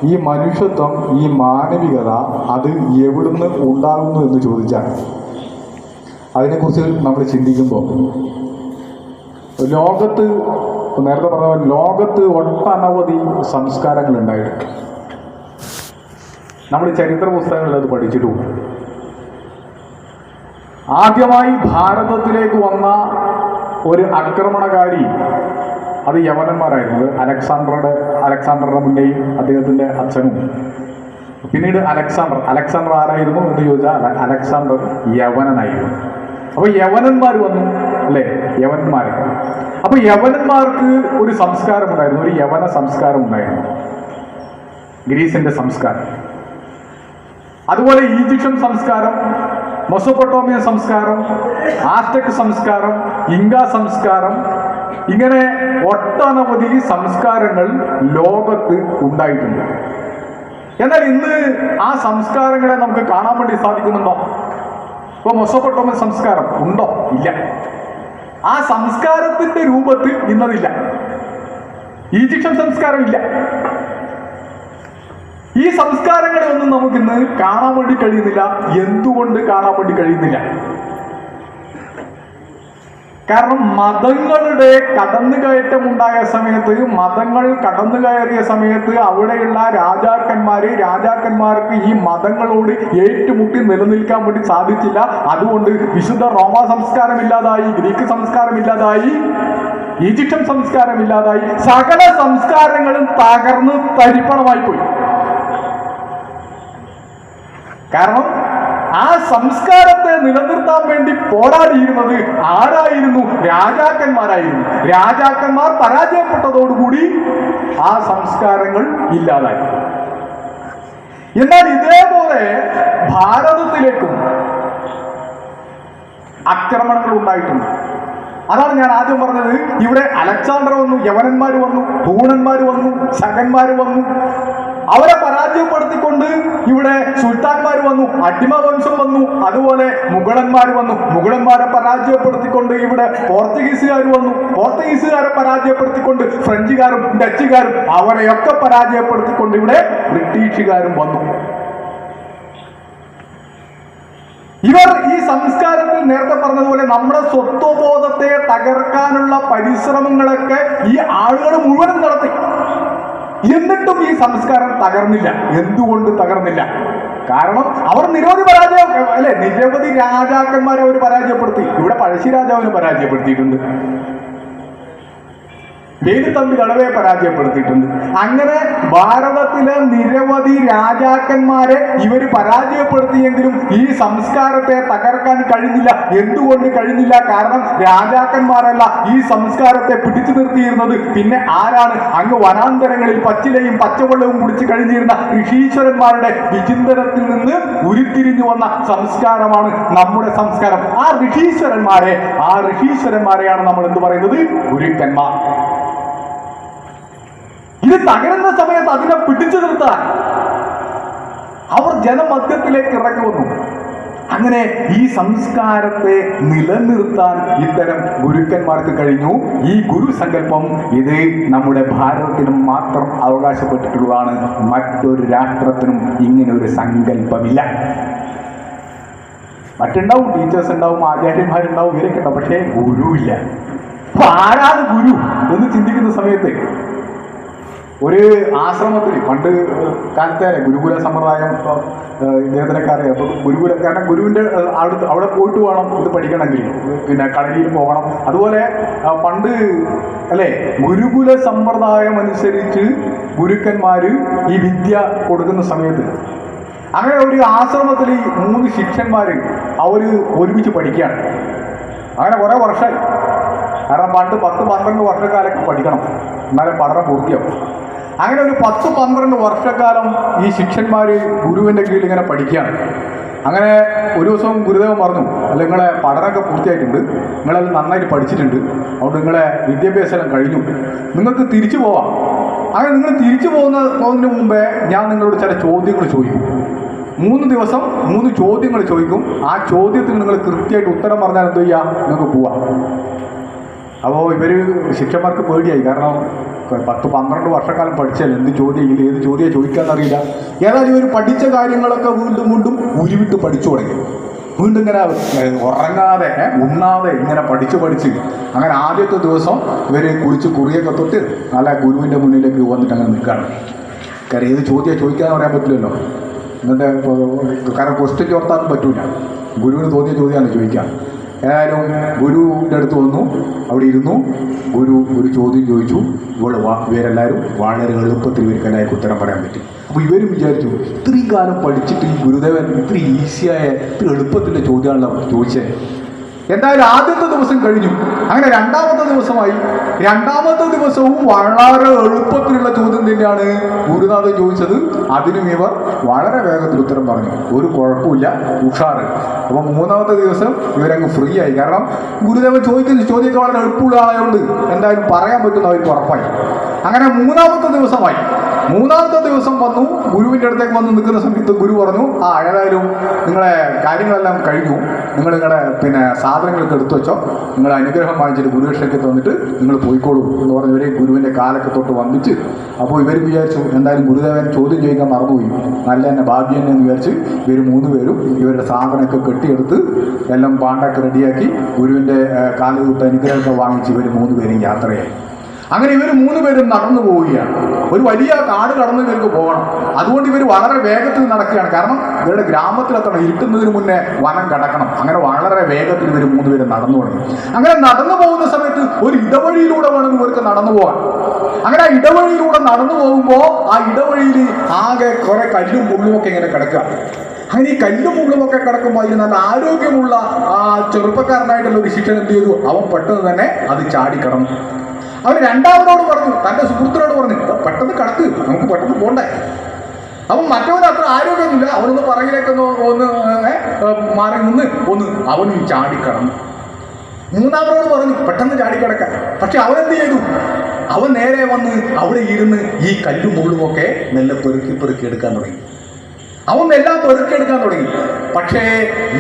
ഈ മനുഷ്യത്വം, ഈ മാനവികത അത് എവിടുന്ന് ഉണ്ടാകുന്നു എന്ന് ചോദിച്ചാൽ അതിനെക്കുറിച്ച് നമ്മൾ ചിന്തിക്കുമ്പോൾ ലോകത്ത്, നേരത്തെ പറഞ്ഞ പോലെ ലോകത്ത് ഒട്ടനവധി സംസ്കാരങ്ങളുണ്ടായിട്ടുണ്ട്. നമ്മൾ ചരിത്ര പുസ്തകങ്ങളിൽ അത് പഠിച്ചിട്ടുമുണ്ട്. ആദ്യമായി ഭാരതത്തിലേക്ക് വന്ന ഒരു ആക്രമണകാരി അത് യവനന്മാരായിരുന്നു. അലക്സാണ്ടറുടെ മുന്നേയും അദ്ദേഹത്തിൻ്റെ അച്ഛനും. പിന്നീട് അലക്സാണ്ടർ ആരായിരുന്നു എന്ന് ചോദിച്ചാൽ അലക്സാണ്ടർ യവനനായിരുന്നു. അപ്പോൾ യവനന്മാർ വന്നു, അല്ലേ? യവനന്മാർ. അപ്പോൾ യവനന്മാർക്ക് ഒരു സംസ്കാരമുണ്ടായിരുന്നു, ഒരു യവന സംസ്കാരം ഉണ്ടായിരുന്നു, ഗ്രീസിന്റെ സംസ്കാരം. അതുപോലെ ഈജിപ്ഷ്യൻ സംസ്കാരം, മെസോപ്പൊട്ടോമിയ സംസ്കാരം, ആസ്ടെക് സംസ്കാരം, ഇങ്ക സംസ്കാരം, ഇങ്ങനെ ഒട്ടനവധി സംസ്കാരങ്ങൾ ലോകത്ത് ഉണ്ടായിട്ടുണ്ട്. എന്നാൽ ഇന്ന് ആ സംസ്കാരങ്ങളെ നമുക്ക് കാണാൻ വേണ്ടി സാധിക്കുന്നുണ്ടോ? ഇപ്പോൾ മെസോപ്പൊട്ടോമിയ സംസ്കാരം ഉണ്ടോ? ഇല്ല. ആ സംസ്കാരത്തിന്റെ രൂപത്തിൽ ഇന്നതില്ല. ഈജിപ്ഷ്യൻ സംസ്കാരം ഇല്ല. ഈ സംസ്കാരങ്ങളെ ഒന്നും നമുക്കിന്ന് കാണാൻ വേണ്ടി കഴിയുന്നില്ല. എന്തുകൊണ്ട് കാണാൻ വേണ്ടി കഴിയുന്നില്ല? കാരണം മതങ്ങളുടെ കടന്നുകയറ്റം ഉണ്ടായ സമയത്ത്, മതങ്ങൾ കടന്നു കയറിയ സമയത്ത് അവിടെയുള്ള രാജാക്കന്മാർക്ക് ഈ മതങ്ങളോട് ഏറ്റുമുട്ടി നിലനിൽക്കാൻ വേണ്ടി സാധിച്ചില്ല. അതുകൊണ്ട് വിശുദ്ധ റോമ സംസ്കാരം ഇല്ലാതായി, ഗ്രീക്ക് സംസ്കാരം ഇല്ലാതായി, ഈജിപ്ഷ്യൻ സംസ്കാരം ഇല്ലാതായി, സകല സംസ്കാരങ്ങളും തകർന്ന് തരിപ്പണമായി പോയി. കാരണം ആ സംസ്കാരത്തെ നിലനിർത്താൻ വേണ്ടി പോരാടിയിരുന്നത് ആരായിരുന്നു? രാജാക്കന്മാരായിരുന്നു. രാജാക്കന്മാർ പരാജയപ്പെട്ടതോടുകൂടി ആ സംസ്കാരങ്ങൾ ഇല്ലാതായി. എന്നാൽ ഇതേപോലെ ഭാരതത്തിലേക്കും ആക്രമണങ്ങൾ ഉണ്ടായിട്ടുണ്ട്. അതാണ് ഞാൻ ആദ്യം പറഞ്ഞത്. ഇവിടെ അലക്സാണ്ടർ വന്നു, യവനന്മാർ വന്നു, ഹൂണന്മാർ വന്നു, ശകന്മാർ വന്നു. അവരെ പരാജയപ്പെടുത്തിക്കൊണ്ട് ഇവിടെ സുൽത്താൻമാർ വന്നു, അടിമവംശം വന്നു. അതുപോലെ മുഗളന്മാർ വന്നു, മുഗളന്മാരെ പരാജയപ്പെടുത്തിക്കൊണ്ട് ഇവിടെ പോർച്ചുഗീസുകാർ വന്നു, പോർച്ചുഗീസുകാരെ പരാജയപ്പെടുത്തിക്കൊണ്ട് ഫ്രഞ്ചുകാരും ഡച്ചുകാരും, അവരെയൊക്കെ പരാജയപ്പെടുത്തിക്കൊണ്ട് ഇവിടെ ബ്രിട്ടീഷുകാരും വന്നു. ഇവർ ഈ സംസ്കാരത്തിൽ നേരത്തെ പറഞ്ഞതുപോലെ നമ്മുടെ സ്വത്വബോധത്തെ തകർക്കാനുള്ള പരിശ്രമങ്ങളൊക്കെ ഈ ആളുകൾ മുഴുവനും നടത്തി. എന്നിട്ടും ഈ സംസ്കാരം തകർന്നില്ല. എന്തുകൊണ്ട് തകർന്നില്ല? കാരണം അവർ നിരവധി രാജാക്കന്മാരെ അവർ പരാജയപ്പെടുത്തി. ഇവിടെ പഴശ്ശി രാജാവിനെ പരാജയപ്പെടുത്തിയിട്ടുണ്ട്, വേലുത്തമ്പി ദളവയെ പരാജയപ്പെടുത്തിയിട്ടുണ്ട്. അങ്ങനെ ഭാരതത്തിലെ നിരവധി രാജാക്കന്മാരെ ഇവർ പരാജയപ്പെടുത്തിയെങ്കിലും ഈ സംസ്കാരത്തെ തകർക്കാൻ കഴിഞ്ഞില്ല. എന്തുകൊണ്ട് കഴിഞ്ഞില്ല? കാരണം രാജാക്കന്മാരല്ല ഈ സംസ്കാരത്തെ പിടിച്ചു നിർത്തിയിരുന്നത്. പിന്നെ ആരാണ്? അങ്ങ് വനാന്തരങ്ങളിൽ പച്ചിലയും പച്ചവെള്ളവും കുടിച്ച് കഴിഞ്ഞിരുന്ന ഋഷീശ്വരന്മാരുടെ വിചിന്തനത്തിൽ നിന്ന് ഉരുത്തിരിഞ്ഞു വന്ന സംസ്കാരമാണ് നമ്മുടെ സംസ്കാരം. ആ ഋഷീശ്വരന്മാരെയാണ് നമ്മൾ എന്ത് പറയുന്നത്? ഗുരുക്കന്മാർ. ഇത് തകരുന്ന സമയത്ത് അതിനെ പിടിച്ചു നിർത്താൻ അവർ ജനമധ്യത്തിലേക്ക് ഇറങ്ങി വന്നു. അങ്ങനെ ഈ സംസ്കാരത്തെ നിലനിർത്താൻ ഇത്തരം ഗുരുക്കന്മാർക്ക് കഴിഞ്ഞു. ഈ ഗുരുസങ്കല്പം ഇത് നമ്മുടെ ഭാരതത്തിനും മാത്രം അവകാശപ്പെട്ടിട്ടുള്ളതാണ്. മറ്റൊരു രാഷ്ട്രത്തിനും ഇങ്ങനെ ഒരു സങ്കല്പമില്ല. മറ്റുണ്ടാവും, ടീച്ചേഴ്സ് ഉണ്ടാവും, ആചാര്യന്മാരുണ്ടാവും, ഇവരൊക്കെ ഉണ്ടാവും, പക്ഷേ ഗുരുവില്ല. അപ്പൊ ആരാണ് ഗുരു എന്ന് ചിന്തിക്കുന്ന സമയത്ത് ഒരു ആശ്രമത്തിൽ പണ്ട് കാലത്തെ ഗുരുകുല സമ്പ്രദായം ഇദ്ദേഹത്തിനൊക്കെ അറിയാം. അപ്പോൾ കാരണം ഗുരുവിൻ്റെ അവിടെ പോയിട്ട് വേണം ഇത് പഠിക്കണമെങ്കിൽ, പിന്നെ കളരിയിൽ പോകണം. അതുപോലെ പണ്ട് അല്ലേ ഗുരുകുല സമ്പ്രദായം അനുസരിച്ച് ഗുരുക്കന്മാർ ഈ വിദ്യ കൊടുക്കുന്ന സമയത്ത് അങ്ങനെ ഒരു ആശ്രമത്തിൽ 3 ശിഷ്യന്മാർ അവർ ഒരുമിച്ച് പഠിക്കുകയാണ്. അങ്ങനെ കുറേ വർഷമായി. കാരണം പണ്ട് 10-12 വർഷക്കാലൊക്കെ പഠിക്കണം, എന്നാലും പഠനം പൂർത്തിയാവും. അങ്ങനെ ഒരു 10-12 വർഷക്കാലം ഈ ശിഷ്യന്മാർ ഗുരുവിൻ്റെ കീഴിൽ ഇങ്ങനെ പഠിക്കുകയാണ്. അങ്ങനെ ഒരു ദിവസം ഗുരുദേവൻ പറഞ്ഞു, അല്ല നിങ്ങളെ പഠനമൊക്കെ പൂർത്തിയായിട്ടുണ്ട്, നിങ്ങളത് നന്നായിട്ട് പഠിച്ചിട്ടുണ്ട്, അതുകൊണ്ട് നിങ്ങളെ വിദ്യാഭ്യാസം കഴിഞ്ഞു, നിങ്ങൾക്ക് തിരിച്ചു പോവാം. അങ്ങനെ നിങ്ങൾ തിരിച്ചു പോകുന്നതിന് മുമ്പേ ഞാൻ നിങ്ങളോട് ചില ചോദ്യങ്ങൾ ചോദിക്കും. 3 ദിവസം 3 ചോദ്യങ്ങൾ ചോദിക്കും. ആ ചോദ്യത്തിന് നിങ്ങൾ കൃത്യമായിട്ട് ഉത്തരം പറഞ്ഞാൽ എന്ത് ചെയ്യുക? നിങ്ങൾക്ക് പോവാം. അപ്പോൾ ഇവർ ശിഷ്യന്മാർക്ക് പേടിയായി. കാരണം 10-12 വർഷക്കാലം പഠിച്ചാൽ എന്ത് ചോദ്യം ഏത് ചോദ്യം ചോദിക്കാന്നറിയില്ല. ഏതായാലും ഇവർ പഠിച്ച കാര്യങ്ങളൊക്കെ വീണ്ടും വീണ്ടും ഉരുവിട്ട് പഠിച്ചു തുടങ്ങി. വീണ്ടും ഇങ്ങനെ ഉറങ്ങാതെ ഉണ്ണാതെ ഇങ്ങനെ പഠിച്ച് അങ്ങനെ ആദ്യത്തെ ദിവസം ഇവർ കുളിച്ച് കുറിയൊക്കെ തൊട്ട് നല്ല ഗുരുവിൻ്റെ മുന്നിലേക്ക് വന്നിട്ട് അങ്ങനെ നിൽക്കുകയാണ്. കാരണം ഏത് ചോദ്യം ചോദിക്കാന്ന് പറയാൻ പറ്റില്ലല്ലോ. ഇന്നത്തെ കാരണം ക്വസ്റ്റ്യൻ ചോർത്താനും പറ്റൂല. ഗുരുവിന് തോന്നിയ ചോദ്യമാണ് ചോദിക്കാം. ഏതായാലും ഗുരുവിൻ്റെ അടുത്ത് വന്നു, അവിടെ ഇരുന്നു. ഗുരു ഒരു ചോദ്യം ചോദിച്ചു. ഇവരെല്ലാവരും വളരെ എളുപ്പത്തിൽ ഇവർക്ക് എല്ലാവർക്കും ഉത്തരം പറയാൻ പറ്റി. അപ്പോൾ ഇവരും വിചാരിച്ചു, ഇത്രയും കാലം പഠിച്ചിട്ട് ഈ ഗുരുദേവൻ ഇത്ര ഈസിയായ ഇത്ര എളുപ്പത്തിൻ്റെ ചോദ്യമാണല്ലോ ചോദിച്ചത്. എന്തായാലും ആദ്യത്തെ ദിവസം കഴിഞ്ഞു. അങ്ങനെ രണ്ടാമത്തെ ദിവസമായി. രണ്ടാമത്തെ ദിവസവും വളരെ എളുപ്പത്തിലുള്ള ചോദ്യം തന്നെയാണ് ഗുരുനാഥൻ ചോദിച്ചത്. അതിനും ഇവർ വളരെ വേഗത്തിൽ ഉത്തരം പറഞ്ഞു. ഒരു കുഴപ്പമില്ല, ഉഷാറ്. അപ്പം മൂന്നാമത്തെ ദിവസം ഇവരങ്ങ് ഫ്രീ ആയി. കാരണം ഗുരുദേവൻ ചോദിക്കുന്ന ചോദ്യമൊക്കെ വളരെ എളുപ്പമുള്ള ആയതുകൊണ്ട് എന്തായാലും പറയാൻ പറ്റുന്ന അവർക്ക് ഉറപ്പായി. അങ്ങനെ മൂന്നാമത്തെ ദിവസമായി. മൂന്നാമത്തെ ദിവസം വന്നു. ഗുരുവിൻ്റെ അടുത്തേക്ക് വന്ന് നിൽക്കുന്ന സമയത്ത് ഗുരു പറഞ്ഞു, ഏതായാലും നിങ്ങളെ കാര്യങ്ങളെല്ലാം കഴിഞ്ഞു. നിങ്ങളുടെ സാധനങ്ങളൊക്കെ എടുത്തു വെച്ചോ. നിങ്ങളെ അനുഗ്രഹം വാങ്ങിച്ചിട്ട് ഗുരുക്ഷയ്ക്ക് വന്നിട്ട് നിങ്ങൾ പോയിക്കോളൂ എന്ന് പറഞ്ഞ് ഇവരെ ഗുരുവിൻ്റെ കാലൊക്കെ തൊട്ട് വന്നിച്ച്. അപ്പോൾ ഇവർ വിചാരിച്ചു എന്തായാലും ഗുരുദേവൻ ചോദ്യം ചോദിക്കാൻ മറന്നുപോയി, നല്ല തന്നെ ഭാഗ്യം തന്നെ എന്ന് വിചാരിച്ച് ഇവർ 3 പേരും ഇവരുടെ സാധനമൊക്കെ കെട്ടിയെടുത്ത് എല്ലാം പാണ്ടൊക്കെ റെഡിയാക്കി ഗുരുവിൻ്റെ കാല് തൊട്ട് അനുഗ്രഹമൊക്കെ വാങ്ങിച്ച് ഇവർ 3 പേരും യാത്രയായി. അങ്ങനെ ഇവർ 3 പേരും നടന്നു പോവുകയാണ്. ഒരു വലിയ കാട് കടന്ന് ഇവർക്ക് പോകണം. അതുകൊണ്ട് ഇവർ വളരെ വേഗത്തിൽ നടക്കുകയാണ്. കാരണം ഇവരുടെ ഗ്രാമത്തിലെത്തണം, ഇരുട്ടുന്നതിന് മുന്നേ വനം കടക്കണം. അങ്ങനെ വളരെ വേഗത്തിൽ ഇവർ 3 പേരും നടന്നു തുടങ്ങി. അങ്ങനെ നടന്നു പോകുന്ന സമയത്ത് ഒരു ഇടവഴിയിലൂടെ വേണം ഇവർക്ക് നടന്നു പോകാൻ. അങ്ങനെ ആ ഇടവഴിയിലൂടെ നടന്നു പോകുമ്പോൾ ആ ഇടവഴിയിൽ ആകെ കുറെ കല്ലും മുള്ളും ഒക്കെ ഇങ്ങനെ കിടക്കുക. അങ്ങനെ ഈ കല്ലും മുള്ളുമൊക്കെ കിടക്കുമ്പോൾ അതിന് നല്ല ആരോഗ്യമുള്ള ആ ചെറുപ്പക്കാരനായിട്ടുള്ള ഒരു ശിഷ്യൻ എന്ത് ചെയ്തു? അവൻ പെട്ടെന്ന് തന്നെ അത് ചാടിക്കടന്നു. അവൻ രണ്ടാമനോട് പറഞ്ഞു, തൻ്റെ സുഹൃത്തിനോട് പറഞ്ഞു, പെട്ടെന്ന് കടക്ക്, നമുക്ക് പെട്ടെന്ന് പോണ്ടേ. അവൻ മറ്റവന് അത്ര ആരോഗ്യമൊന്നുമില്ല. അവനൊന്ന് പറയിലേക്കൊന്ന് മാറി നിന്ന് അവനും ചാടിക്കടന്നു. മൂന്നാമനോട് പറഞ്ഞു പെട്ടെന്ന് ചാടിക്കിടക്കാൻ. പക്ഷെ അവൻ എന്ത് ചെയ്തു? അവൻ നേരെ വന്ന് അവിടെ ഇരുന്ന് ഈ കല്ലും മുള്ളുമൊക്കെ മെല്ലെ പെറുക്കി എടുക്കാൻ തുടങ്ങി. അവൻ എല്ലാം പെറുക്കിയെടുക്കാൻ തുടങ്ങി. പക്ഷേ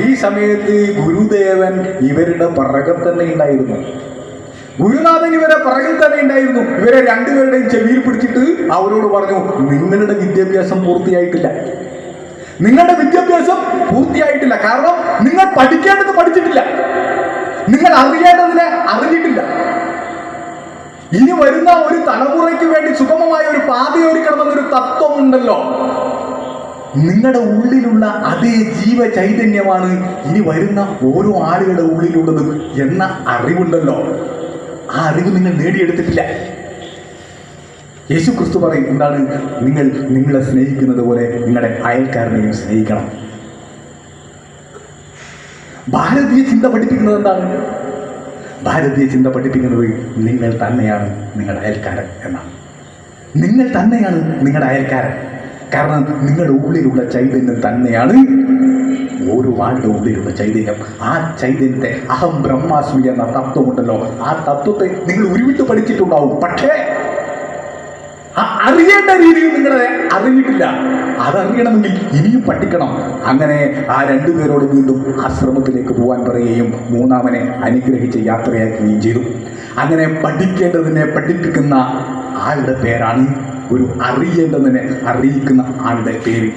ഈ സമയത്ത് ഗുരുദേവൻ ഇവരുടെ പിറകെ തന്നെ ഉണ്ടായിരുന്നു. ഗുരുനാഥൻ ഇവരെ പിറകിൽ തന്നെ ഉണ്ടായിരുന്നു. ഇവരെ 2 പേരുടെയും ചെവിയിൽ പിടിച്ചിട്ട് അവരോട് പറഞ്ഞു, നിങ്ങളുടെ വിദ്യാഭ്യാസം പൂർത്തിയായിട്ടില്ല. നിങ്ങളുടെ വിദ്യാഭ്യാസം പൂർത്തിയായിട്ടില്ല. കാരണം നിങ്ങൾ പഠിക്കേണ്ടത് പഠിച്ചിട്ടില്ല, നിങ്ങൾ അറിയേണ്ടതിനെ അറിഞ്ഞിട്ടില്ല. ഇനി വരുന്ന ഒരു തലമുറയ്ക്ക് വേണ്ടി സുഗമമായ ഒരു പാതയൊരുക്കണമെന്നൊരു തത്വമുണ്ടല്ലോ. നിങ്ങളുടെ ഉള്ളിലുള്ള അതേ ജീവചൈതന്യമാണ് ഇനി വരുന്ന ഓരോ ആളുകളുടെ ഉള്ളിലുള്ളത് എന്ന അറിവുണ്ടല്ലോ. ആ അറിവ് നിങ്ങൾ നേടിയെടുത്തിട്ടില്ല. യേശു ക്രിസ്തു പറയും എന്താണ്? നിങ്ങൾ നിങ്ങളെ സ്നേഹിക്കുന്നത് പോലെ നിങ്ങളുടെ അയൽക്കാരനെയും സ്നേഹിക്കണം. ഭാരതീയ ചിന്ത പഠിപ്പിക്കുന്നത് എന്താണ്? ഭാരതീയ ചിന്ത പഠിപ്പിക്കുന്നത് നിങ്ങൾ തന്നെയാണ് നിങ്ങളുടെ അയൽക്കാരൻ എന്നാണ്. നിങ്ങൾ തന്നെയാണ് നിങ്ങളുടെ അയൽക്കാരൻ. കാരണം നിങ്ങളുടെ ഉള്ളിലുള്ള ചൈതന്യം തന്നെയാണ് ഓരോ ആളുടെ ഉള്ളിലുള്ള ചൈതന്യം. ആ ചൈതന്യത്തെ അഹം ബ്രഹ്മാസ്മി എന്ന തത്വമുണ്ടല്ലോ, ആ തത്വത്തെ നിങ്ങൾ ഉരുവിട്ട് പഠിച്ചിട്ടുണ്ടാവും. പക്ഷേ അറിയേണ്ട രീതിയിൽ നിങ്ങളെ അറിഞ്ഞിട്ടില്ല. അതറിയണമെങ്കിൽ ഇനിയും പഠിക്കണം. അങ്ങനെ ആ 2 പേരോട് വീണ്ടും ആശ്രമത്തിലേക്ക് പോകാൻ പറയുകയും മൂന്നാമനെ അനുഗ്രഹിച്ച് യാത്രയാക്കുകയും ചെയ്തു. അങ്ങനെ പഠിക്കേണ്ടതിനെ പഠിപ്പിക്കുന്ന ആളുടെ പേരാണ് ഗുരു. അറിയേണ്ടതിനെ അറിയിക്കുന്ന ആളുടെ പേര്,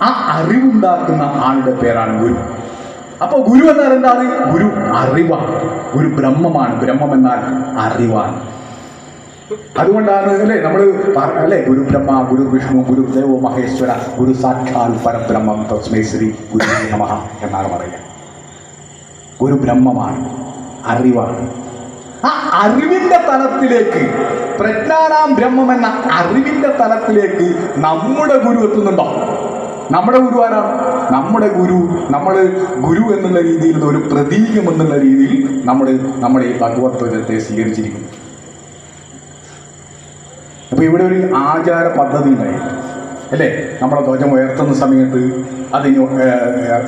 ആ അറിവുണ്ടാക്കുന്ന ആളുടെ പേരാണ് ഗുരു. അപ്പോൾ ഗുരു എന്നാൽ എന്താണ്? ഗുരു അറിവാണ്, ഗുരു ബ്രഹ്മമാണ്. ബ്രഹ്മം എന്നാൽ അറിവാണ്. അതുകൊണ്ടാണ് നമ്മൾ ഗുരു ബ്രഹ്മ, ഗുരു വിഷ്ണു, ഗുരു ദേവോ മഹേശ്വര, ഗുരു സാക്ഷാൽ പരബ്രഹ്മം തസ്മൈ ശ്രീ ഗുരു നമഃ എന്നാണ് പറയുക. ഗുരു ബ്രഹ്മമാണ്, അറിവാണ്. ആ അറിവിന്റെ തലത്തിലേക്ക്, പ്രജ്ഞാനാം ബ്രഹ്മം എന്ന അറിവിന്റെ തലത്തിലേക്ക് നമ്മുടെ ഗുരു എത്തുന്നുണ്ടോ? നമ്മുടെ ഗുരു ആരാണ്? നമ്മുടെ ഗുരു, നമ്മൾ ഗുരു എന്നുള്ള രീതിയിൽ, ഒരു പ്രതീകം എന്നുള്ള രീതിയിൽ നമ്മുടെ ഈ ഭഗവത്വത്തെ സ്വീകരിച്ചിരിക്കുന്നു. അപ്പൊ ഇവിടെ ഒരു ആചാര പദ്ധതി ഉണ്ടായി അല്ലേ? നമ്മളെ ധ്വജം ഉയർത്തുന്ന സമയത്ത്, അതിന്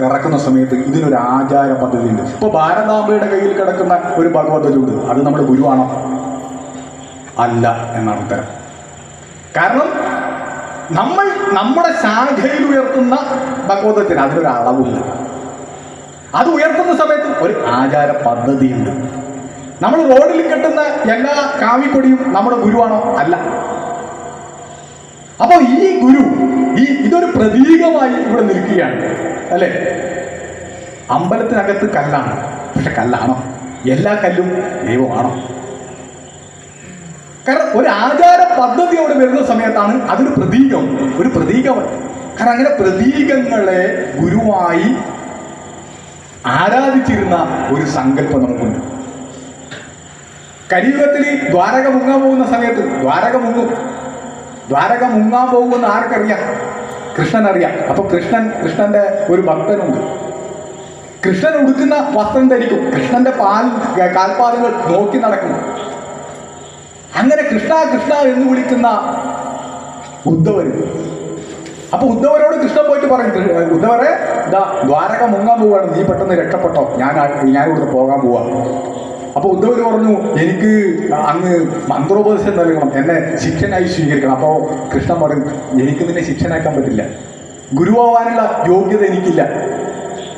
ഇറക്കുന്ന സമയത്ത് ഇതിനൊരു ആചാര പദ്ധതി ഉണ്ട്. ഇപ്പൊ ഭാരതാംബയുടെ കയ്യിൽ കിടക്കുന്ന ഒരു ഭഗവത്വജുണ്ട്, അത് നമ്മുടെ ഗുരുവാണോ? അല്ല എന്നാണ് ഉത്തരം. കാരണം നമ്മുടെ ശാഖയിൽ ഉയർത്തുന്ന ഭഗവത്വത്തിന് അതിനൊരു അളവില്ല. അത് ഉയർത്തുന്ന സമയത്ത് ഒരു ആചാര പദ്ധതിയുണ്ട്. നമ്മൾ റോഡിൽ കെട്ടുന്ന എല്ലാ കാവിക്കൊടിയും നമ്മുടെ ഗുരുവാണോ? അല്ല. അപ്പൊ ഈ ഗുരു ഇതൊരു പ്രതീകമായി ഇവിടെ നിൽക്കുകയാണ്, അല്ലെ? അമ്പലത്തിനകത്ത് കല്ലാണ്, പക്ഷെ കല്ലാണോ? എല്ലാ കല്ലും ദൈവമാണോ? കാരണം ഒരു ആചാര പദ്ധതി അവിടെ വരുന്ന സമയത്താണ് അതൊരു പ്രതീകം. കാരണം അങ്ങനെ പ്രതീകങ്ങളെ ഗുരുവായി ആരാധിച്ചിരുന്ന ഒരു സങ്കല്പം നമുക്കുണ്ട്. കലിയുഗത്തിൽ ദ്വാരക മുങ്ങാൻ പോകുന്ന സമയത്ത് ദ്വാരക മുങ്ങാൻ പോകുമെന്ന് ആർക്കറിയാം? കൃഷ്ണൻ അറിയാം. അപ്പൊ കൃഷ്ണന്റെ ഒരു ഭക്തനുണ്ട്. കൃഷ്ണൻ ഉടുക്കുന്ന വസ്ത്രം ധരിക്കും, കൃഷ്ണന്റെ കാൽപാദങ്ങൾ നോക്കി നടക്കും. അങ്ങനെ കൃഷ്ണ കൃഷ്ണ എന്ന് വിളിക്കുന്ന ഉദ്ധവര്. അപ്പൊ ഉദ്ധവരോട് കൃഷ്ണൻ പോയിട്ട് പറയും, ഉദ്ധവരെ ദ്വാരക മുങ്ങാൻ പോവുകയാണ്, നീ പെട്ടെന്ന് രക്ഷപ്പെട്ടോ, ഞാനിവിടുന്ന് പോകാൻ പോവാ. അപ്പൊ ഉദ്ധവര് പറഞ്ഞു, എനിക്ക് അങ്ങ് മന്ത്രോപദേശം നൽകണം, എന്നെ ശിഷ്യനായി സ്വീകരിക്കണം. അപ്പോ കൃഷ്ണൻ പറയും, എനിക്ക് നിന്നെ ശിഷ്യനാക്കാൻ പറ്റില്ല, ഗുരുവാവാനുള്ള യോഗ്യത എനിക്കില്ല.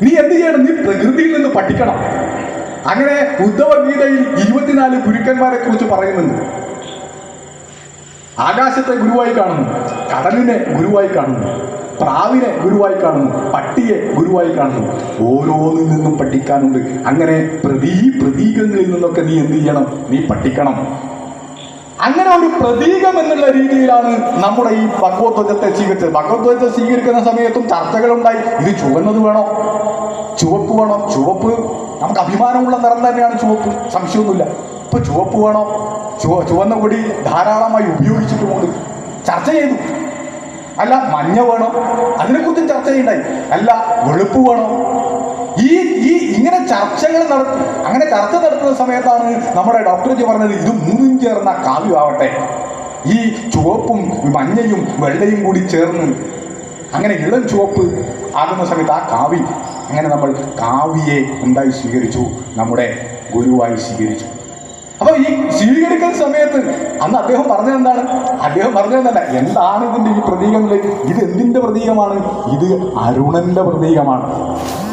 നീ എന്ത് ചെയ്യണം? നീ പ്രകൃതിയിൽ നിന്ന് പഠിക്കണം. അങ്ങനെ ഉദ്ധവഗീതയിൽ 24 ഗുരുക്കന്മാരെ കുറിച്ച് പറയുന്നുണ്ട്. ആകാശത്തെ ഗുരുവായി കാണുന്നു, കടലിനെ ഗുരുവായി കാണുന്നു, പ്രാവിനെ ഗുരുവായി കാണുന്നു, പട്ടിയെ ഗുരുവായി കാണുന്നു. ഓരോന്നിൽ നിന്നും പഠിക്കാനുണ്ട്. അങ്ങനെ പ്രതീകങ്ങളിൽ നിന്നൊക്കെ നീ എന്ത് ചെയ്യണം? നീ പഠിക്കണം. അങ്ങനെ ഒരു പ്രതീകം എന്നുള്ള രീതിയിലാണ് നമ്മുടെ ഈ ഭഗവത്വത്തെ സ്വീകരിച്ചത്. ഭഗവത്വത്തെ സ്വീകരിക്കുന്ന സമയത്തും ചർച്ചകളുണ്ടായി. ഇത് ചുവന്നത് വേണോ, ചുവപ്പ് വേണോ? ചുവപ്പ് നമുക്ക് അഭിമാനമുള്ള നിറം തന്നെയാണ് ചുവപ്പ്, സംശയമൊന്നുമില്ല. ഇപ്പൊ ചുവപ്പ് വേണോ? ചുവന്ന കൊടി ധാരാളമായി ഉപയോഗിച്ചിട്ടുമുണ്ട്. ചർച്ച ചെയ്തു. അല്ല മഞ്ഞ വേണോ? അതിനെക്കുറിച്ചും ചർച്ച ചെയ്യണ്ടായി. അല്ല വെളുപ്പ് വേണോ? ഇങ്ങനെ ചർച്ചകൾ നടത്തും. അങ്ങനെ ചർച്ച നടത്തുന്ന സമയത്താണ് നമ്മുടെ ഡോക്ടർജി പറഞ്ഞത്, ഇത് മൂന്നും ചേർന്ന കാവ്യമാവട്ടെ. ഈ ചുവപ്പും മഞ്ഞയും വെള്ളയും കൂടി ചേർന്ന് അങ്ങനെ ഇളം ചുവപ്പ് ആകുന്ന സമയത്ത് ആ കാവ്യ, അങ്ങനെ നമ്മൾ കാവ്യയെ എന്തായി സ്വീകരിച്ചു? നമ്മുടെ ഗുരുവായി സ്വീകരിച്ചു. അപ്പൊ ഈ സ്വീകരിക്കുന്ന സമയത്ത് അന്ന് അദ്ദേഹം പറഞ്ഞതെന്താണ്? എന്താണ് ഇതിന്റെ ഈ പ്രതീകങ്ങൾ? ഇത് എന്തിന്റെ പ്രതീകമാണ്? ഇത് അരുണന്റെ പ്രതീകമാണ്.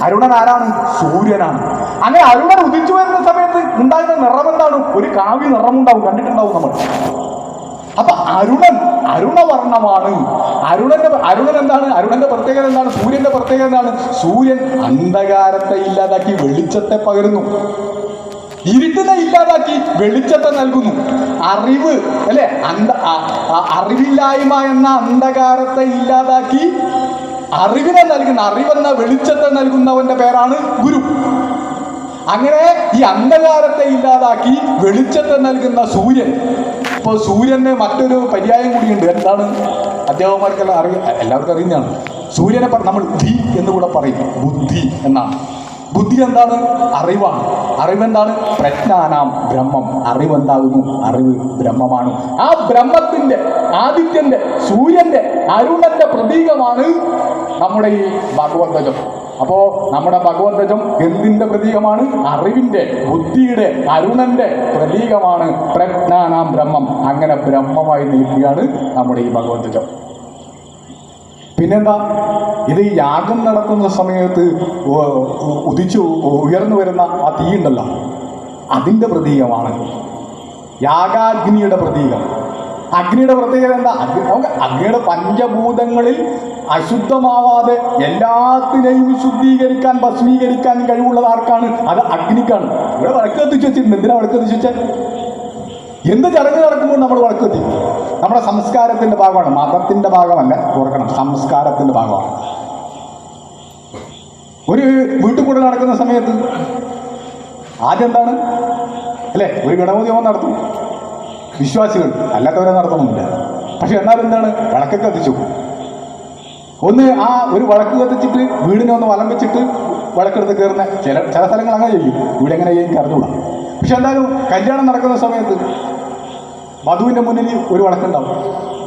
അരുണൻ ആരാണ്? സൂര്യനാണ്. അങ്ങനെ അരുണൻ ഉദിച്ചു വരുന്ന സമയത്ത് ഉണ്ടാകുന്ന നിറം എന്താണ്? ഒരു കാവ്യ നിറമുണ്ടാവും, കണ്ടിട്ടുണ്ടാവും നമ്മൾ. അപ്പൊ അരുണവർണ്ണമാണ്. അരുണൻ എന്താണ്? അരുണന്റെ പ്രത്യേകത എന്താണ്? സൂര്യന്റെ പ്രത്യേകത എന്താണ്? സൂര്യൻ അന്ധകാരത്തെ ഇല്ലാതാക്കി വെളിച്ചത്തെ പകരുന്നു. ഇരുട്ടിനെ ഇല്ലാതാക്കി വെളിച്ചത്തെ നൽകുന്നു. അറിവ്, അല്ലെ? അറിവില്ലായ്മ എന്ന അന്ധകാരത്തെ ഇല്ലാതാക്കി അറിവിനെ നൽകുന്ന, അറിവെന്ന വെളിച്ചത്തെ നൽകുന്നവന്റെ പേരാണ് ഗുരു. അങ്ങനെ ഈ അന്ധകാരത്തെ ഇല്ലാതാക്കി വെളിച്ചത്തെ നൽകുന്ന സൂര്യൻ. ഇപ്പൊ സൂര്യന് മറ്റൊരു പര്യായം കൂടിയുണ്ട്. എന്താണ്? അധ്യാപകന്മാർക്കെല്ലാം എല്ലാവർക്കും അറിയുന്നതാണ്. സൂര്യനെ നമ്മൾ ധി എന്ന് കൂടെ പറയും, ബുദ്ധി എന്നാണ്. ബുദ്ധി എന്താണ്? അറിവാണ്. അറിവെന്താണ്? പ്രജ്ഞാനാം ബ്രഹ്മം. അറിവെന്താകുന്നു? അറിവ് ബ്രഹ്മമാണ്. ആ ബ്രഹ്മത്തിന്റെ, ആദിത്യന്റെ, സൂര്യന്റെ, അരുണന്റെ പ്രതീകമാണ് നമ്മുടെ ഈ ഭഗവദ്ഗജം. അപ്പോ നമ്മുടെ ഭഗവദ്ഗജം എന്തിന്റെ പ്രതീകമാണ്? അറിവിന്റെ, ബുദ്ധിയുടെ, അരുണന്റെ പ്രതീകമാണ്. പ്രജ്ഞാനാം ബ്രഹ്മം. അങ്ങനെ ബ്രഹ്മമായി നിൽക്കുകയാണ് നമ്മുടെ ഈ ഭഗവദ്ഗജം. പിന്നെന്താ? ഇത് യാഗം നടക്കുന്ന സമയത്ത് ഉയർന്നു വരുന്ന ആ തീ ഉണ്ടല്ലോ, അതിൻ്റെ പ്രതീകമാണ്. യാഗാഗ്നിയുടെ പ്രതീകം. അഗ്നിയുടെ പ്രത്യേകത എന്താ? അഗ്നിയുടെ പഞ്ചഭൂതങ്ങളിൽ അശുദ്ധമാവാതെ എല്ലാത്തിനെയും ശുദ്ധീകരിക്കാൻ, ഭസ്മീകരിക്കാൻ കഴിവുള്ളത് ആർക്കാണ്? അത് അഗ്നിക്കാണ്. ഇവിടെ വിളക്ക് കത്തിച്ച് വെച്ചിട്ടുണ്ട്. എന്തിനാ വിളക്ക് കത്തിച്ച് വെച്ചാൽ? എന്ത് ചടങ്ങ് നടക്കുമ്പോൾ നമ്മൾ വിളക്ക് കത്തിക്കും. നമ്മുടെ സംസ്കാരത്തിന്റെ ഭാഗമാണ്, മതത്തിന്റെ ഭാഗമല്ല, ഓർക്കണം, സംസ്കാരത്തിന്റെ ഭാഗമാണ്. ഒരു വീട്ടിൽ കൂടെ നടക്കുന്ന സമയത്ത് ആദ്യം എന്താണ്? അല്ലേ? ഒരു ഗണപതി ഹോമം നടത്തും വിശ്വാസികൾ, അല്ലാത്തവരെ നടത്തുന്നില്ല. പക്ഷെ എന്നാലും എന്താണ്? വിളക്കൊക്കെ കത്തിച്ചു. ഒരു വിളക്ക് കത്തിച്ചിട്ട് വീടിനെ ഒന്ന് വലം വെച്ചിട്ട് വിളക്കെടുത്ത് കയറുന്ന ചില സ്ഥലങ്ങൾ അങ്ങനെ ചെയ്യും. ഇവിടെ എങ്ങനെ ചെയ്യും അറിഞ്ഞൂടാ. പക്ഷെ എന്തായാലും കല്യാണം നടക്കുന്ന സമയത്ത് വധുവിൻ്റെ മുന്നിൽ ഒരു വിളക്കുണ്ടാവും,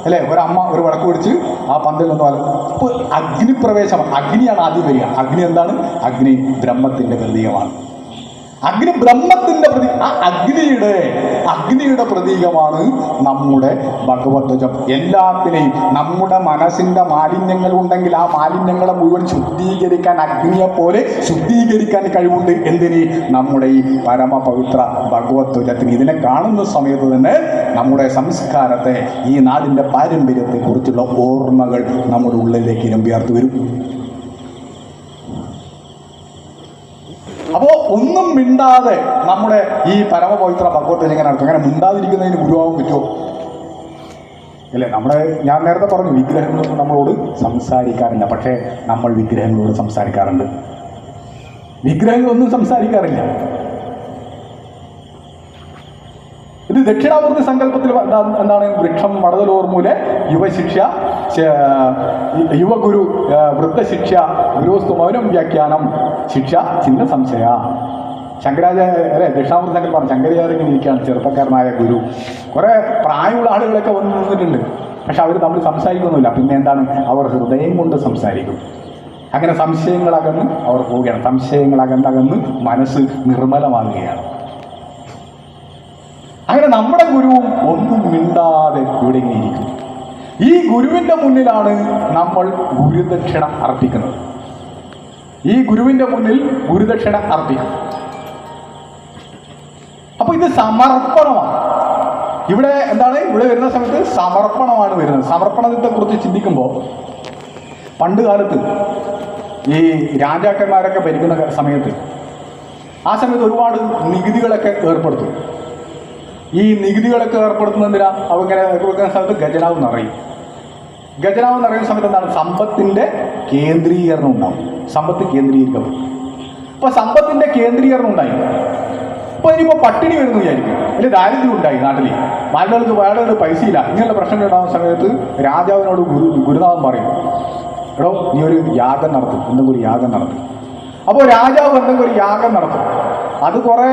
അല്ലേ? ഒരമ്മ ഒരു വിളക്ക് പിടിച്ച് ആ പന്തലിൽ ഒന്ന് വലം. അപ്പോൾ അഗ്നിപ്രവേശം, അഗ്നിയാണ് ആദ്യം വരിക. അഗ്നി എന്താണ്? അഗ്നി ബ്രഹ്മത്തിൻ്റെ പ്രതീകമാണ്. അഗ്നി ബ്രഹ്മത്തിന്റെ അഗ്നിയുടെ പ്രതീകമാണ് നമ്മുടെ ഭഗവത്വജം. എല്ലാത്തിനെയും നമ്മുടെ മനസ്സിന്റെ മാലിന്യങ്ങൾ ഉണ്ടെങ്കിൽ ആ മാലിന്യങ്ങളെ മുഴുവൻ ശുദ്ധീകരിക്കാൻ അഗ്നിയെ പോലെ ശുദ്ധീകരിക്കാൻ കഴിവുണ്ട്. എന്തിന്? നമ്മുടെ ഈ പരമപവിത്ര ഭഗവത്വജത്തിന്. ഇതിനെ കാണുന്ന സമയത്ത് തന്നെ നമ്മുടെ സംസ്കാരത്തെ, ഈ നാടിന്റെ പാരമ്പര്യത്തെ കുറിച്ചുള്ള ഓർമ്മകൾ നമ്മുടെ ഉള്ളിലേക്ക് ഇരമ്പിയാർത്ത് വരും. അപ്പോൾ ഒന്നും മിണ്ടാതെ നമ്മുടെ ഈ പരമപവിത്ര ഭഗവത്വജനം എങ്ങനെ നടക്കും? അങ്ങനെ മിണ്ടാതിരിക്കുന്നതിന് ഗുരുവാകാൻ പറ്റുമോ? അല്ലേ? ഞാൻ നേരത്തെ പറഞ്ഞു, വിഗ്രഹങ്ങളൊന്നും നമ്മളോട് സംസാരിക്കാറില്ല. പക്ഷേ നമ്മൾ വിഗ്രഹങ്ങളോട് സംസാരിക്കാറുണ്ട്. വിഗ്രഹങ്ങളൊന്നും സംസാരിക്കാറില്ല. ഇത് ദക്ഷിണാമൂർത്തി സങ്കല്പത്തിൽ എന്താണ്? വൃക്ഷം വടതലോർമൂലെ യുവശിക്ഷ, യുവഗുരു വൃദ്ധശിക്ഷ, ഗുരുസ്തു മൗനം വ്യാഖ്യാനം, ശിക്ഷ ചിഹ്ന സംശയ. ശങ്കരാചാര്യ ദക്ഷിണാമൂർത്തി സങ്കല്പം ശങ്കരാചാര്യ ഇരിക്കുകയാണ്, ചെറുപ്പക്കാരനായ ഗുരു. കുറേ പ്രായമുള്ള ആളുകളൊക്കെ വന്ന് നിന്നിട്ടുണ്ട്. പക്ഷെ അവർ തമ്മിൽ സംസാരിക്കുന്നില്ല. പിന്നെ എന്താണ്? അവർ ഹൃദയം കൊണ്ട് സംസാരിക്കും. അങ്ങനെ സംശയങ്ങളകന്ന് അവർ പോവുകയാണ്. സംശയങ്ങളകന്നകന്ന് മനസ്സ് നിർമ്മലമാകുകയാണ്. അങ്ങനെ നമ്മുടെ ഗുരുവും ഒന്നും മിണ്ടാതെ ഇവിടെ ഇങ്ങനെ ഇരിക്കും. ഈ ഗുരുവിൻ്റെ മുന്നിലാണ് നമ്മൾ ഗുരുദക്ഷിണ അർപ്പിക്കുന്നത്. ഈ ഗുരുവിൻ്റെ മുന്നിൽ ഗുരുദക്ഷിണ അർപ്പിക്കും. അപ്പൊ ഇത് സമർപ്പണമാണ്. ഇവിടെ എന്താണ്? ഇവിടെ വരുന്ന സമയത്ത് സമർപ്പണമാണ് വരുന്നത്. സമർപ്പണത്തെ കുറിച്ച് ചിന്തിക്കുമ്പോൾ, പണ്ട് കാലത്ത് ഈ രാജാക്കന്മാരൊക്കെ ഭരിക്കുന്ന സമയത്ത്, ആ സമയത്ത് ഒരുപാട് നികുതികളൊക്കെ ഏർപ്പെടുത്തും. ഈ നികുതികളൊക്കെ ഏർപ്പെടുത്തുന്നതിനാ അവങ്ങനെ കൊടുക്കുന്ന സ്ഥലത്ത് ഖജനാവ് നിറയും. ഖജനാവ് നിറയുന്ന സമയത്ത് എന്താണ്? സമ്പത്തിൻ്റെ കേന്ദ്രീകരണം ഉണ്ടാവും. സമ്പത്ത് കേന്ദ്രീകരിക്കപ്പെടും. അപ്പോൾ സമ്പത്തിൻ്റെ കേന്ദ്രീകരണം ഉണ്ടായി. അപ്പോൾ ഇനിയിപ്പോൾ പട്ടിണി വരുന്നു വിചാരിക്കും, അല്ലെങ്കിൽ ദാരിദ്ര്യം ഉണ്ടായി നാട്ടിൽ, ആളുകൾക്ക് വേറെ പൈസ ഇല്ല, ഇങ്ങനെയുള്ള പ്രശ്നങ്ങൾ ഉണ്ടാകുന്ന സമയത്ത് രാജാവിനോട് ഗുരുനാഥൻ പറയും, എടോ നീ ഒരു യാഗം നടത്തും, എന്തെങ്കിലും ഒരു യാഗം നടത്തും. അപ്പോൾ രാജാവ് എന്തെങ്കിലും ഒരു യാഗം നടത്തും. അത് കുറേ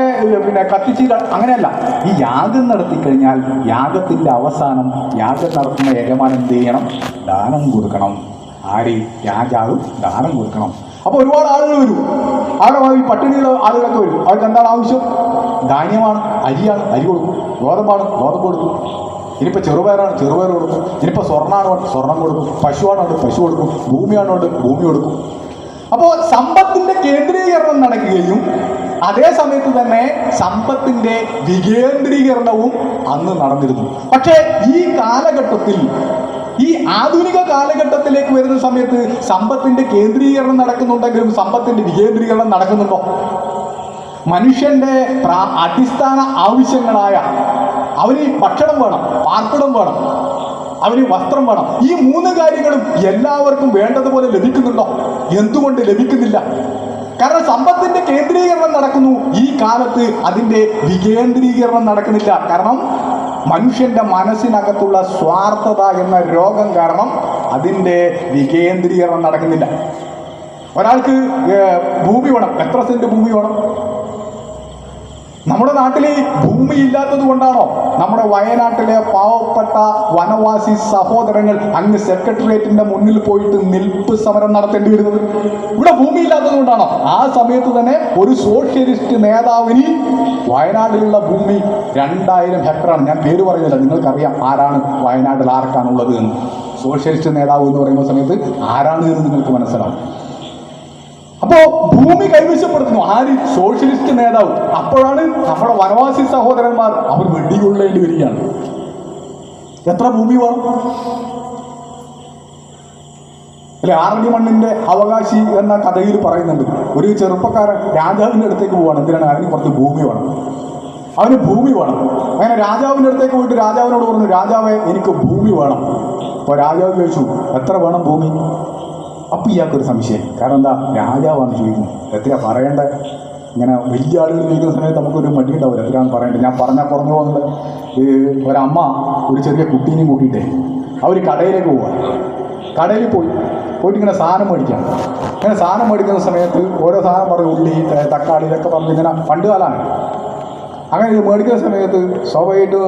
കത്തിച്ചില്ല, അങ്ങനെയല്ല. ഈ യാഗം നടത്തിക്കഴിഞ്ഞാൽ യാഗത്തിൻ്റെ അവസാനം യാഗം നടത്തുന്ന യജമാനൻ എന്ത് ചെയ്യണം? ദാനം കൊടുക്കണം. ആര്? രാജാവ് ദാനം കൊടുക്കണം. അപ്പോൾ ഒരുപാട് ആളുകൾ വരും. അവിടെ ഈ പട്ടിണിയുള്ള ആളുകളൊക്കെ വരും. അവർക്ക് എന്താണ് ആവശ്യം? ധാന്യമാണ്, അരിയാണ്, അരി കൊടുക്കും. ഗോതമ്പാണ്, ഗോതമ്പ് കൊടുക്കും. ഇനിയിപ്പോൾ ചെറുപയറാണ്, ചെറുപയർ കൊടുക്കും. ഇനിയിപ്പോൾ സ്വർണ്ണമാണ്, സ്വർണം കൊടുക്കും. പശുവാണ്, പശു കൊടുക്കും. ഭൂമിയാണ്, ഭൂമി കൊടുക്കും. അപ്പോൾ സമ്പത്തിൻ്റെ കേന്ദ്രീകരണം നടക്കുകയും അതേ സമയത്ത് തന്നെ സമ്പത്തിൻ്റെ വികേന്ദ്രീകരണവും അന്ന് നടന്നിരുന്നു. പക്ഷേ ഈ കാലഘട്ടത്തിൽ, ഈ ആധുനിക കാലഘട്ടത്തിലേക്ക് വരുന്ന സമയത്ത് സമ്പത്തിൻ്റെ കേന്ദ്രീകരണം നടക്കുന്നുണ്ടെങ്കിലും സമ്പത്തിൻ്റെ വികേന്ദ്രീകരണം നടക്കുന്നുണ്ടോ? മനുഷ്യൻ്റെ അടിസ്ഥാന ആവശ്യങ്ങളായ അവന് ഭക്ഷണം വേണം, പാർപ്പിടം വേണം, അവന് വസ്ത്രം വേണം. ഈ മൂന്ന് കാര്യങ്ങളും എല്ലാവർക്കും വേണ്ടതുപോലെ ലഭിക്കുന്നുണ്ടോ? എന്തുകൊണ്ട് ലഭിക്കുന്നില്ല? കാരണം സമ്പത്തിന്റെ കേന്ദ്രീകരണം നടക്കുന്നു. ഈ കാലത്ത് അതിൻ്റെ വികേന്ദ്രീകരണം നടക്കുന്നില്ല. കാരണം മനുഷ്യന്റെ മനസ്സിനകത്തുള്ള സ്വാർത്ഥത എന്ന രോഗം കാരണം അതിൻ്റെ വികേന്ദ്രീകരണം നടക്കുന്നില്ല. ഒരാൾക്ക് ഭൂമി വേണം, എത്ര സെന്റ് ഭൂമി വേണം? നമ്മുടെ നാട്ടിൽ ഭൂമി ഇല്ലാത്തത് കൊണ്ടാണോ നമ്മുടെ വയനാട്ടിലെ പാവപ്പെട്ട വനവാസി സഹോദരങ്ങൾ അങ്ങ് സെക്രട്ടേറിയറ്റിന്റെ മുന്നിൽ പോയിട്ട് നിൽപ്പ് സമരം നടത്തേണ്ടി വരുന്നത്? ഇവിടെ ഭൂമി ഇല്ലാത്തത് കൊണ്ടാണോ? ആ സമയത്ത് തന്നെ ഒരു സോഷ്യലിസ്റ്റ് നേതാവിന് വയനാട്ടിലുള്ള ഭൂമി 2000 ഹെക്ടറാണ്. ഞാൻ പേര് പറയുന്നില്ല, നിങ്ങൾക്കറിയാം ആരാണ് വയനാട്ടിൽ ആർക്കാണുള്ളത് എന്ന്. സോഷ്യലിസ്റ്റ് നേതാവ് എന്ന് പറയുന്ന സമയത്ത് ആരാണ് എന്ന് നിങ്ങൾക്ക് മനസ്സിലാവും. അപ്പോ ഭൂമി കൈവശപ്പെടുത്തുന്നു ആര്? സോഷ്യലിസ്റ്റ് നേതാവ്. അപ്പോഴാണ് നമ്മുടെ വനവാസി സഹോദരന്മാർ അവർ വെടികൊള്ളേണ്ടി വരികയാണ്. എത്ര ഭൂമി വേണം അല്ലെ? ആറടി മണ്ണിന്റെ അവകാശി എന്ന കഥയിൽ പറയുന്നുണ്ട്. ഒരു ചെറുപ്പക്കാരൻ രാജാവിന്റെ അടുത്തേക്ക് പോവാണ്. എന്തിനാണ്? അവന് കുറച്ച് ഭൂമി വേണം, അവന് ഭൂമി വേണം. അങ്ങനെ രാജാവിന്റെ അടുത്തേക്ക് പോയിട്ട് രാജാവിനോട് പറഞ്ഞു, രാജാവേ എനിക്ക് ഭൂമി വേണം. അപ്പോൾ രാജാവ് ചോദിച്ചു, എത്ര വേണം ഭൂമി? അപ്പം ഇയാൾക്കൊരു സംശയം. കാരണം എന്താ? രാജാവാണ് ചോദിക്കുന്നത്, എത്രയാണ് പറയേണ്ടത്? ഇങ്ങനെ വലിയ ആളുകൾ ചോദിക്കുന്ന സമയത്ത് നമുക്കൊരു മടി ഉണ്ടാവില്ല, എത്രയാണ് പറയേണ്ടത്. ഞാൻ പറഞ്ഞാൽ കുറഞ്ഞു പോകുന്നത്, ഒരമ്മ ഒരു ചെറിയ കുട്ടീനെയും കൂട്ടിയിട്ടേ അവർ കടയിലേക്ക് പോവാണ്. കടയിൽ പോയിട്ട് ഇങ്ങനെ സാധനം മേടിക്കാം. ഇങ്ങനെ സാധനം മേടിക്കുന്ന സമയത്ത് ഓരോ സാധനം പറയും, ഉള്ളി, തക്കാളി, ഇതൊക്കെ പറഞ്ഞ് ഇങ്ങനെ പണ്ട് കാലമാണ്. അങ്ങനെ ഇത് മേടിക്കുന്ന സമയത്ത് സ്വാഭാവികമായിട്ട്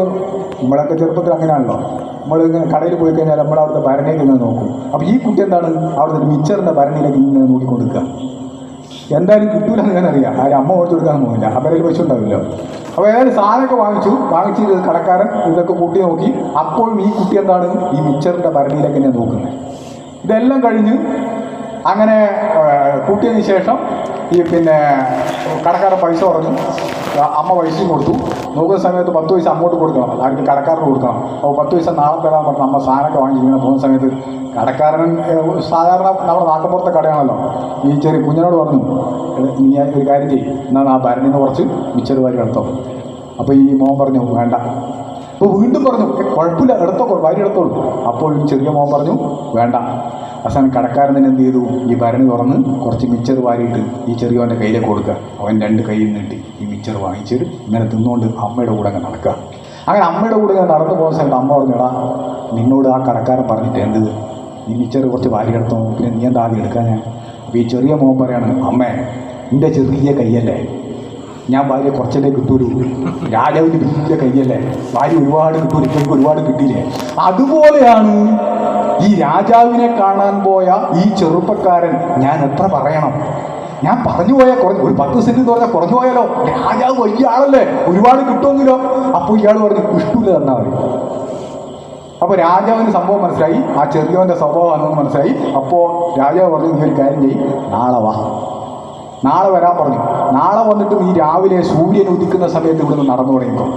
നമ്മളൊക്കെ ചെറുപ്പത്തിൽ അങ്ങനെയാണല്ലോ. നമ്മളിങ്ങനെ കടയിൽ പോയി കഴിഞ്ഞാൽ നമ്മളവിടുത്തെ ഭരണിയിലേക്ക് ഇങ്ങനെ നോക്കും. അപ്പോൾ ഈ കുട്ടി എന്താണ്? അവിടുത്തെ മിച്ചറിൻ്റെ ഭരണിയിലേക്ക് ഇങ്ങനെ നോക്കിക്കൊണ്ടിരിക്കുക. എന്തായാലും കിട്ടൂല എന്ന് ഞാൻ അറിയാം. ആരും അമ്മ ഓടിച്ചു കൊടുക്കാനൊന്നും പോകില്ല, അവരുടെ പൈസ ഉണ്ടാവില്ലോ. അപ്പോൾ ഏതായാലും സാധനമൊക്കെ വാങ്ങിച്ച് കടക്കാരൻ ഇതൊക്കെ കൂട്ടി നോക്കി. അപ്പോഴും ഈ കുട്ടി എന്താണ് ഈ മിച്ചറിൻ്റെ ഭരണിയിലൊക്കെ ഞാൻ നോക്കുന്നത്. ഇതെല്ലാം കഴിഞ്ഞ് അങ്ങനെ കൂട്ടിയതിന് ശേഷം ഈ കടക്കാരൻ പൈസ പറഞ്ഞു, അമ്മ പൈസയും കൊടുത്തു. നോക്കുന്ന സമയത്ത് 10 പൈസ അങ്ങോട്ട് കൊടുക്കണം, ആർക്ക് കടക്കാരന് കൊടുക്കണം. അപ്പോൾ 10 പൈസ നാളെ തരാൻ പറഞ്ഞു. അമ്മ സാധനമൊക്കെ വാങ്ങിച്ചിങ്ങനെ പോകുന്ന സമയത്ത് കടക്കാരൻ സാധാരണ നമ്മുടെ നാട്ടുപുറത്തെ കടയാണല്ലോ, ഈ ചെറിയ കുഞ്ഞിനോട് പറഞ്ഞു, നീ ഒരു കാര്യം ചെയ്യും, എന്നാണ് ആ ഭരണിന്ന് കുറച്ച് മിച്ചർ വാരി എടുത്തോ. അപ്പോൾ ഈ മോൻ പറഞ്ഞു വേണ്ട. അപ്പോൾ വീണ്ടും പറഞ്ഞു കുഴപ്പമില്ല, വാരി എടുത്തോളൂ. അപ്പോൾ ഈ ചെറിയ മോൻ പറഞ്ഞു വേണ്ട. അവസാനം കടക്കാരൻ എന്ത് ചെയ്തു, ഈ ഭരണി തുറന്ന് കുറച്ച് മിച്ചർ വാരിയിട്ട് ഈ ചെറിയവൻ്റെ കയ്യിലേക്ക് കൊടുക്കുക. അവൻ 2 കൈയിൽ നീട്ടി ഈ മിച്ചർ വാങ്ങിച്ചിട്ട് ഇങ്ങനെ തിന്നുകൊണ്ട് അമ്മയുടെ കൂടെ അങ്ങ് നടക്കുക. അങ്ങനെ അമ്മയുടെ കൂടെ ഇങ്ങനെ നടന്നു പോകുന്ന സമയത്ത് അമ്മ പറഞ്ഞടാ, നിന്നോട് ആ കടക്കാരൻ പറഞ്ഞിട്ട് എന്ത്, ഈ മിച്ചർ കുറച്ച് വാരിയെടുത്തോ, പിന്നെ നീ എന്താ ആദ്യം എടുക്കാൻ ഞാൻ. അപ്പോൾ ഈ ചെറിയ മോൻ പറയാണ്, അമ്മേ എൻ്റെ ചെറിയ കൈയല്ലേ, ഞാൻ ഭാര്യ കുറച്ചല്ലേ കിട്ടൂലൂ, രാജാവിന് വലിയ കൈയല്ലേ, ഭാര്യ ഒരുപാട് കിട്ടൂല, എനിക്ക് ഒരുപാട് കിട്ടിയില്ലേ. അതുപോലെയാണ് ഈ രാജാവിനെ കാണാൻ പോയ ഈ ചെറുപ്പക്കാരൻ. ഞാൻ എത്ര പറയണം, ഞാൻ പറഞ്ഞു പോയാൽ ഒരു 10 സെന്റ് എന്ന് പറഞ്ഞാൽ കുറഞ്ഞു പോയാലോ, രാജാവ് വലിയ ആളല്ലേ, ഒരുപാട് കിട്ടുമെങ്കിലോ. അപ്പോൾ ഇയാൾ പറഞ്ഞു ഇഷ്ടമില്ല തന്നാൽ മതി. അപ്പോൾ രാജാവിന് സംഭവം മനസ്സിലായി, ആ ചെറിയവൻ്റെ സ്വഭാവമാണെന്ന് മനസ്സിലായി. അപ്പോൾ രാജാവ് പറഞ്ഞു, നീ ഒരു കാര്യം ചെയ്യും, നാളെ വാ, നാളെ വരാൻ പറഞ്ഞു. നാളെ വന്നിട്ട് നീ രാവിലെ സൂര്യൻ ഉദിക്കുന്ന സമയത്ത് ഇവിടുന്ന് നടന്നു തുടങ്ങിക്കോ.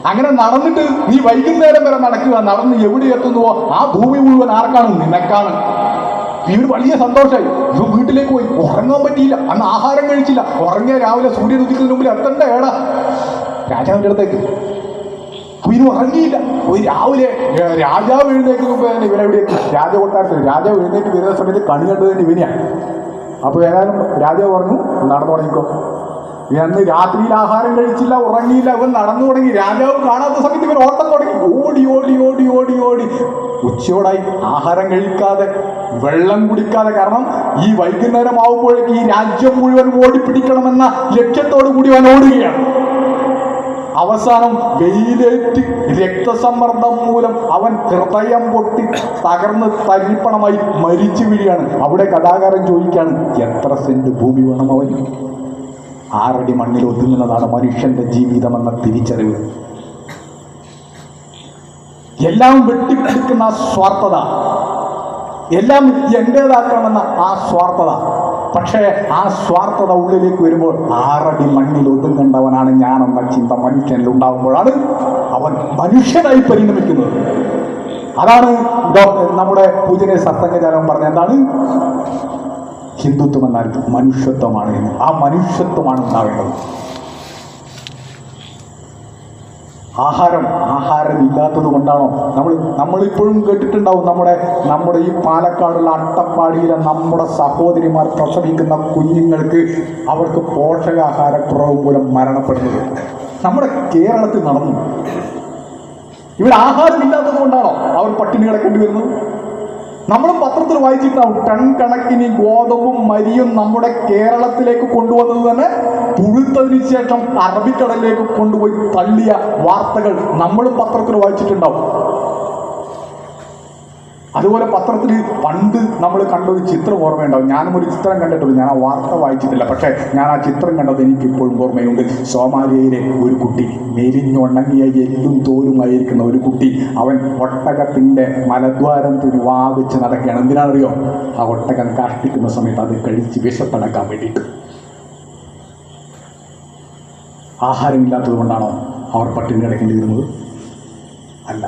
അങ്ങനെ നടന്നിട്ട് നീ വൈകുന്നേരം വരെ നടക്കുക. നടന്ന് എവിടെ എത്തുന്നുവോ ആ ഭൂമി മുഴുവൻ ആർക്കാണ്, നിനക്കാണ്. ഇവന് വലിയ സന്തോഷമായി. ഇവൻ വീട്ടിലേക്ക് പോയി. ഉറങ്ങാൻ പറ്റിയില്ല, അന്ന് ആഹാരം കഴിച്ചില്ല. ഉറങ്ങിയ രാവിലെ സൂര്യൻ ഉദിക്കുന്നതിന് മുമ്പിൽ എത്തേണ്ട ഏടാ രാജാവിൻ്റെ അടുത്തേക്ക്. ഇവന് ഉറങ്ങിയില്ല. പോയി രാവിലെ രാജാവ് എഴുന്നേക്ക് മുമ്പ് തന്നെ ഇവനെവിടെയെത്തി, രാജകൊട്ടാരത്തിൽ. രാജാവ് എഴുന്നേക്ക് വരുന്ന സമയത്ത് കണി കണ്ടത് തന്നെ ഇവനെയാണ്. അപ്പോൾ ഏതായാലും രാജാവ് പറഞ്ഞു നടന്നു തുടങ്ങിക്കോ. അന്ന് രാത്രിയിൽ ആഹാരം കഴിച്ചില്ല, ഉറങ്ങിയില്ല. ഇവൻ നടന്നു തുടങ്ങി. രാജാവ് കാണാത്ത സമയത്ത് ഇവൻ ഓട്ടം തുടങ്ങി. ഓടി ഓടി ഓടി ഓടി ഓടി ഉച്ചയോടായി ആഹാരം കഴിക്കാതെ, വെള്ളം കുടിക്കാതെ. കാരണം ഈ വൈകുന്നേരം ആവുമ്പോഴേക്ക് ഈ രാജ്യം മുഴുവൻ ഓടിപ്പിടിക്കണമെന്ന ലക്ഷ്യത്തോടു കൂടി അവൻ ഓടുകയാണ്. അവസാനം വെയിലേറ്റ് രക്തസമ്മർദ്ദം മൂലം അവൻ ഹൃദയം പൊട്ടി തകർന്ന് തരിപ്പണമായി മരിച്ചു വീഴുകയാണ്. അവിടെ കഥാകാരൻ ചോദിക്കുകയാണ്, എത്ര സെന്റ് ഭൂമി വേണം അവൻ? 6 അടി മണ്ണിൽ ഒതുങ്ങുന്നതാണ് മനുഷ്യന്റെ ജീവിതമെന്ന തിരിച്ചറിവ്. എല്ലാം വെട്ടിപ്പിടിക്കുന്ന സ്വാർത്ഥത, എല്ലാം എന്റേതാക്കണമെന്ന ആ സ്വാർത്ഥത. പക്ഷേ ആ സ്വാർത്ഥത ഉള്ളിലേക്ക് വരുമ്പോൾ 6 അടി മണ്ണിൽ ഒതുങ്ങേണ്ടവനാണ് ഞാനെന്ന ചിന്ത മനുഷ്യനിൽ ഉണ്ടാകുമ്പോഴാണ് അവൻ മനുഷ്യനായി പരിണമിക്കുന്നത്. അതാണ് നമ്മുടെ പൂജനെ സത്സംഗചാരം പറഞ്ഞ എന്താണ്, ഹിന്ദുത്വം എന്നാൽ മനുഷ്യത്വമാണ് എന്ന്. ആ മനുഷ്യത്വമാണ് ഉണ്ടാവേണ്ടത്. ആഹാരം ഇല്ലാത്തത് കൊണ്ടാണോ? നമ്മളിപ്പോഴും കേട്ടിട്ടുണ്ടാവും, നമ്മുടെ ഈ പാലക്കാടുള്ള അട്ടപ്പാടിയിലെ നമ്മുടെ സഹോദരിമാർ പ്രസവിക്കുന്ന കുഞ്ഞുങ്ങൾക്ക് അവർക്ക് പോഷകാഹാരക്കുറവ് മൂലം മരണപ്പെടുന്നത് നമ്മുടെ കേരളത്തിൽ നടന്നു. ഇവിടെ ആഹാരമില്ലാത്തത് കൊണ്ടാണോ അവർ പട്ടിണി കിടക്കേണ്ടി വരുന്നത്? നമ്മൾ പത്രത്തിൽ വായിച്ചിട്ടുണ്ടാവും, ടൺ കണക്കിന് ഗോതമ്പും മരിയും നമ്മുടെ കേരളത്തിലേക്ക് കൊണ്ടുവന്നത് തന്നെ പുഴുത്തതിന് ശേഷം അറബിക്കടലിലേക്ക് കൊണ്ടുപോയി തള്ളിയ വാർത്തകൾ നമ്മളും പത്രത്തിൽ വായിച്ചിട്ടുണ്ടാവും. അതുപോലെ പത്രത്തിൽ പണ്ട് നമ്മൾ കണ്ടൊരു ചിത്രം ഓർമ്മയുണ്ടാവും. ഞാനും ഒരു ചിത്രം കണ്ടിട്ടുള്ളൂ, ഞാൻ ആ വാർത്ത വായിച്ചിട്ടില്ല. പക്ഷേ ഞാൻ ആ ചിത്രം കണ്ടത് എനിക്കിപ്പോഴും ഓർമ്മയുണ്ട്. സോമാലിയയിലെ ഒരു കുട്ടി, മെലിഞ്ഞുണങ്ങിയ എല്ലും തോലുമായിരിക്കുന്ന ഒരു കുട്ടി, അവൻ ഒട്ടകത്തിൻ്റെ മലദ്വാരം തുരുവാവിച്ച് നടക്കുകയാണ്. എന്തിനാണെന്നറിയോ? ആ ഒട്ടകം കാഷ്ടിക്കുന്ന സമയത്ത് അത് കഴിച്ച് വിശപ്പടക്കാൻ വേണ്ടിയിട്ട്. ആഹാരമില്ലാത്തത് കൊണ്ടാണോ അവർ പട്ടിണി കിടക്കേണ്ടി വരുന്നത്? അല്ല.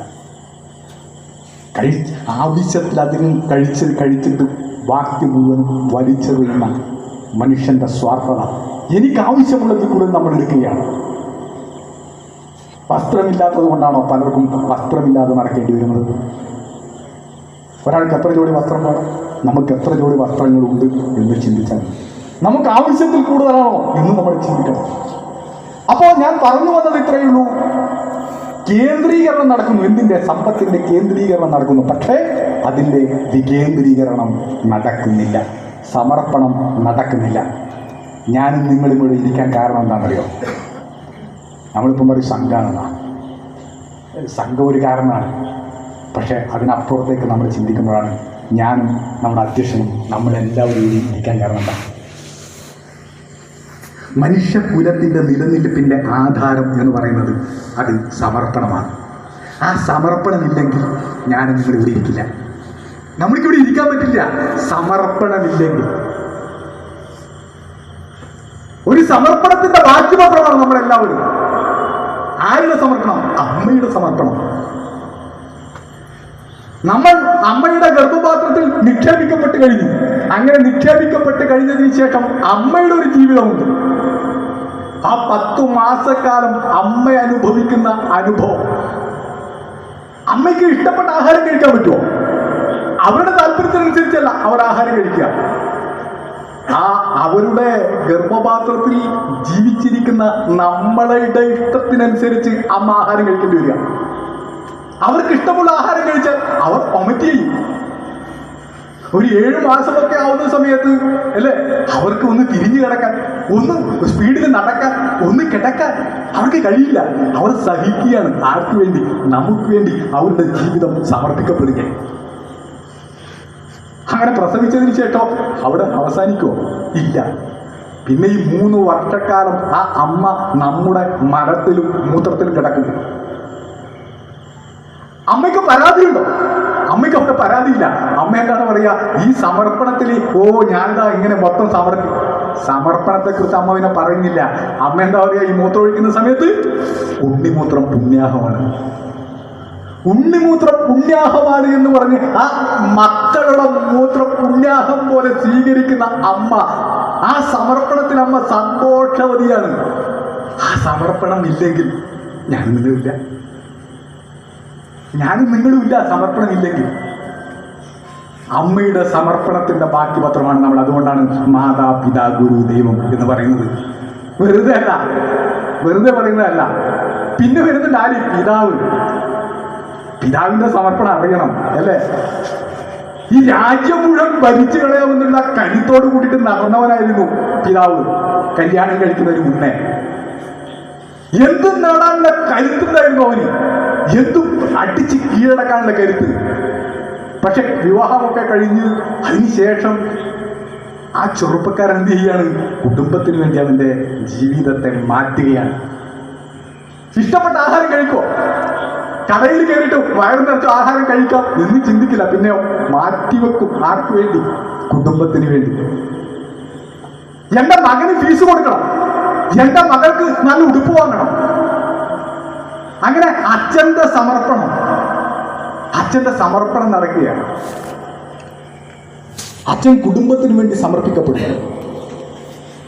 ആവശ്യത്തിൽ അതിന് കഴിച്ചിട്ട് ബാക്കി മുഴുവൻ വലിച്ചെറിയുന്ന മനുഷ്യന്റെ സ്വാർത്ഥത. എനിക്ക് ആവശ്യമുള്ളതിൽ കൂടെ നമ്മൾ എടുക്കുകയാണ്. വസ്ത്രമില്ലാത്തത് കൊണ്ടാണോ പലർക്കും വസ്ത്രമില്ലാതെ നടക്കേണ്ടി വരുന്നത്? ഒരാൾക്ക് എത്ര ജോഡി വസ്ത്രം വേണം? നമുക്ക് എത്ര ജോഡി വസ്ത്രങ്ങളുണ്ട് എന്ന് ചിന്തിച്ചാൽ നമുക്ക് ആവശ്യത്തിൽ കൂടുതലാണോ എന്ന് നമ്മൾ ചിന്തിക്കണം. അപ്പോൾ ഞാൻ പറഞ്ഞു വന്നത് ഇത്രയേ ഉള്ളൂ. കേന്ദ്രീകരണം നടക്കുന്നു. എന്തിൻ്റെ? സമ്പത്തിൻ്റെ കേന്ദ്രീകരണം നടക്കുന്നു. പക്ഷേ അതിൻ്റെ വികേന്ദ്രീകരണം നടക്കുന്നില്ല, സമർപ്പണം നടക്കുന്നില്ല. ഞാനും നിങ്ങളും കൂടെ ഇരിക്കാൻ കാരണം എന്താണെന്നറിയോ? നമ്മളിപ്പം പറയും സംഘാണെന്നാണ്. സംഘം ഒരു കാരണമാണ്. പക്ഷേ അതിനപ്പുറത്തേക്ക് നമ്മൾ ചിന്തിക്കുമ്പോഴാണ് ഞാനും നമ്മുടെ അധ്യക്ഷനും നമ്മളെല്ലാവരും ഇരിക്കാൻ കാരണം എന്താ? മനുഷ്യകുലത്തിൻ്റെ നിലനിൽപ്പിൻ്റെ ആധാരം എന്ന് പറയുന്നത് അത് സമർപ്പണമാണ്. ആ സമർപ്പണമില്ലെങ്കിൽ ഞാൻ നിങ്ങളിവിടെ ഇരിക്കില്ല, നമ്മൾക്കിവിടെ ഇരിക്കാൻ പറ്റില്ല. സമർപ്പണമില്ലെങ്കിൽ ഒരു സമർപ്പണത്തിന്റെ ബാക്കി മാത്രമാണ് നമ്മളെല്ലാവരും. ആരുടെ സമർപ്പണം? അമ്മയുടെ സമർപ്പണം. നമ്മൾ അമ്മയുടെ ഗർഭപാത്രത്തിൽ നിക്ഷേപിക്കപ്പെട്ട് കഴിഞ്ഞു. അങ്ങനെ നിക്ഷേപിക്കപ്പെട്ട് കഴിഞ്ഞതിന് ശേഷം അമ്മയുടെ ഒരു ജീവിതമുണ്ട്. ആ 10 മാസക്കാലം അമ്മ അനുഭവിക്കുന്ന അനുഭവം. അമ്മയ്ക്ക് ഇഷ്ടപ്പെട്ട ആഹാരം കഴിക്കാൻ പറ്റുമോ? അവരുടെ താല്പര്യത്തിനനുസരിച്ചല്ല അവർ ആഹാരം കഴിക്കുക. അവരുടെ ഗർഭപാത്രത്തിൽ ജീവിച്ചിരിക്കുന്ന നമ്മളുടെ ഇഷ്ടത്തിനനുസരിച്ച് അമ്മ ആഹാരം കഴിക്കേണ്ടി വരിക. അവർക്ക് ഇഷ്ടമുള്ള ആഹാരം കഴിച്ചാൽ അവർ വൊമിറ്റ് ചെയ്യും. ഒരു 7 മാസമൊക്കെ ആവുന്ന സമയത്ത് അല്ലേ, അവർക്ക് ഒന്ന് തിരിഞ്ഞു കിടക്കാൻ, ഒന്ന് സ്പീഡിൽ നടക്കാൻ, ഒന്ന് കിടക്കാൻ അവർക്ക് കഴിയില്ല. അവർ സഹിക്കുകയാണ്. ആർക്ക് വേണ്ടി? നമുക്ക് വേണ്ടി അവരുടെ ജീവിതം സമർപ്പിക്കപ്പെടുകയാണ്. അങ്ങനെ പ്രസവിച്ചതിന് ശേഷം അവിടെ അവസാനിക്കുമോ? ഇല്ല. പിന്നെ ഈ 3 വർഷക്കാലം ആ അമ്മ നമ്മുടെ മരത്തിലും മൂത്രത്തിലും കിടക്കുന്നു. അമ്മയ്ക്ക് പരാതിയുണ്ടോ? അമ്മയ്ക്ക് അവിടെ പരാതിയില്ല. അമ്മ എന്താണ് പറയുക? ഈ സമർപ്പണത്തിൽ ഞാനെന്താ ഇങ്ങനെ മൊത്തം സമർപ്പണത്തെക്കുറിച്ച് അമ്മ പിന്നെ പറയുന്നില്ല. അമ്മ എന്താ പറയുക? ഈ മൂത്രം ഒഴിക്കുന്ന സമയത്ത് ഉണ്ണിമൂത്രം പുണ്യാഹമാണ്, ഉണ്ണിമൂത്രം പുണ്യാഹമാണ് എന്ന് പറഞ്ഞ് ആ മക്കളുടെ മൂത്രം പുണ്യാഹം പോലെ സ്വീകരിക്കുന്ന അമ്മ, ആ സമർപ്പണത്തിൽ അമ്മ സന്തോഷവതിയാണ്. ആ സമർപ്പണം ഇല്ലെങ്കിൽ ഞാനും നിങ്ങളുമില്ല, ഞാനും നിങ്ങളുമില്ല. സമർപ്പണം ഇല്ലെങ്കിൽ അമ്മയുടെ സമർപ്പണത്തിന്റെ ബാക്കി പത്രമാണ് നമ്മൾ. അതുകൊണ്ടാണ് മാതാ പിതാ ഗുരു ദൈവം എന്ന് പറയുന്നത്. വെറുതെ അല്ല, വെറുതെ പറയുന്നതല്ല. പിന്നെ വരുന്നുണ്ട് ആര്? പിതാവ്. പിതാവിന്റെ സമർപ്പണം അറിയണം അല്ലേ? ഈ രാജ്യം മുഴുവൻ ഭരിച്ചു കളയാമെന്നുള്ള കരുത്തോട് കൂടിയിട്ട് നടന്നവനായിരുന്നു പിതാവ്. കല്യാണം കഴിക്കുന്നതിന് മുന്നേ എന്തും നേടാനുള്ള കരുത്തുണ്ടായിരുന്നു അവന്, എന്തും അടിച്ച് കീഴടക്കാനുള്ള കരുത്ത്. പക്ഷെ വിവാഹമൊക്കെ കഴിഞ്ഞ് അതിനുശേഷം ആ ചെറുപ്പക്കാരൻ എന്ത് ചെയ്യാണ്? കുടുംബത്തിന് വേണ്ടി അവന്റെ ജീവിതത്തെ മാറ്റുകയാണ്. ഇഷ്ടപ്പെട്ട ആഹാരം കഴിക്കോ? കടയിൽ കയറിയിട്ട് വയറു നിറച്ച് ആഹാരം കഴിക്കാം എന്ന് ചിന്തിക്കില്ല. പിന്നെയോ മാറ്റിവെക്കും. ആർക്ക് വേണ്ടി? കുടുംബത്തിന് വേണ്ടി. എന്റെ മകന് ഫീസ് കൊടുക്കണം, എന്റെ മകൾക്ക് നല്ല ഉടുപ്പ് വാങ്ങണം. അങ്ങനെ അച്ഛന്റെ സമർപ്പണം നടക്കുകയാണ്. അച്ഛൻ കുടുംബത്തിന് വേണ്ടി സമർപ്പിക്കപ്പെടുന്നു.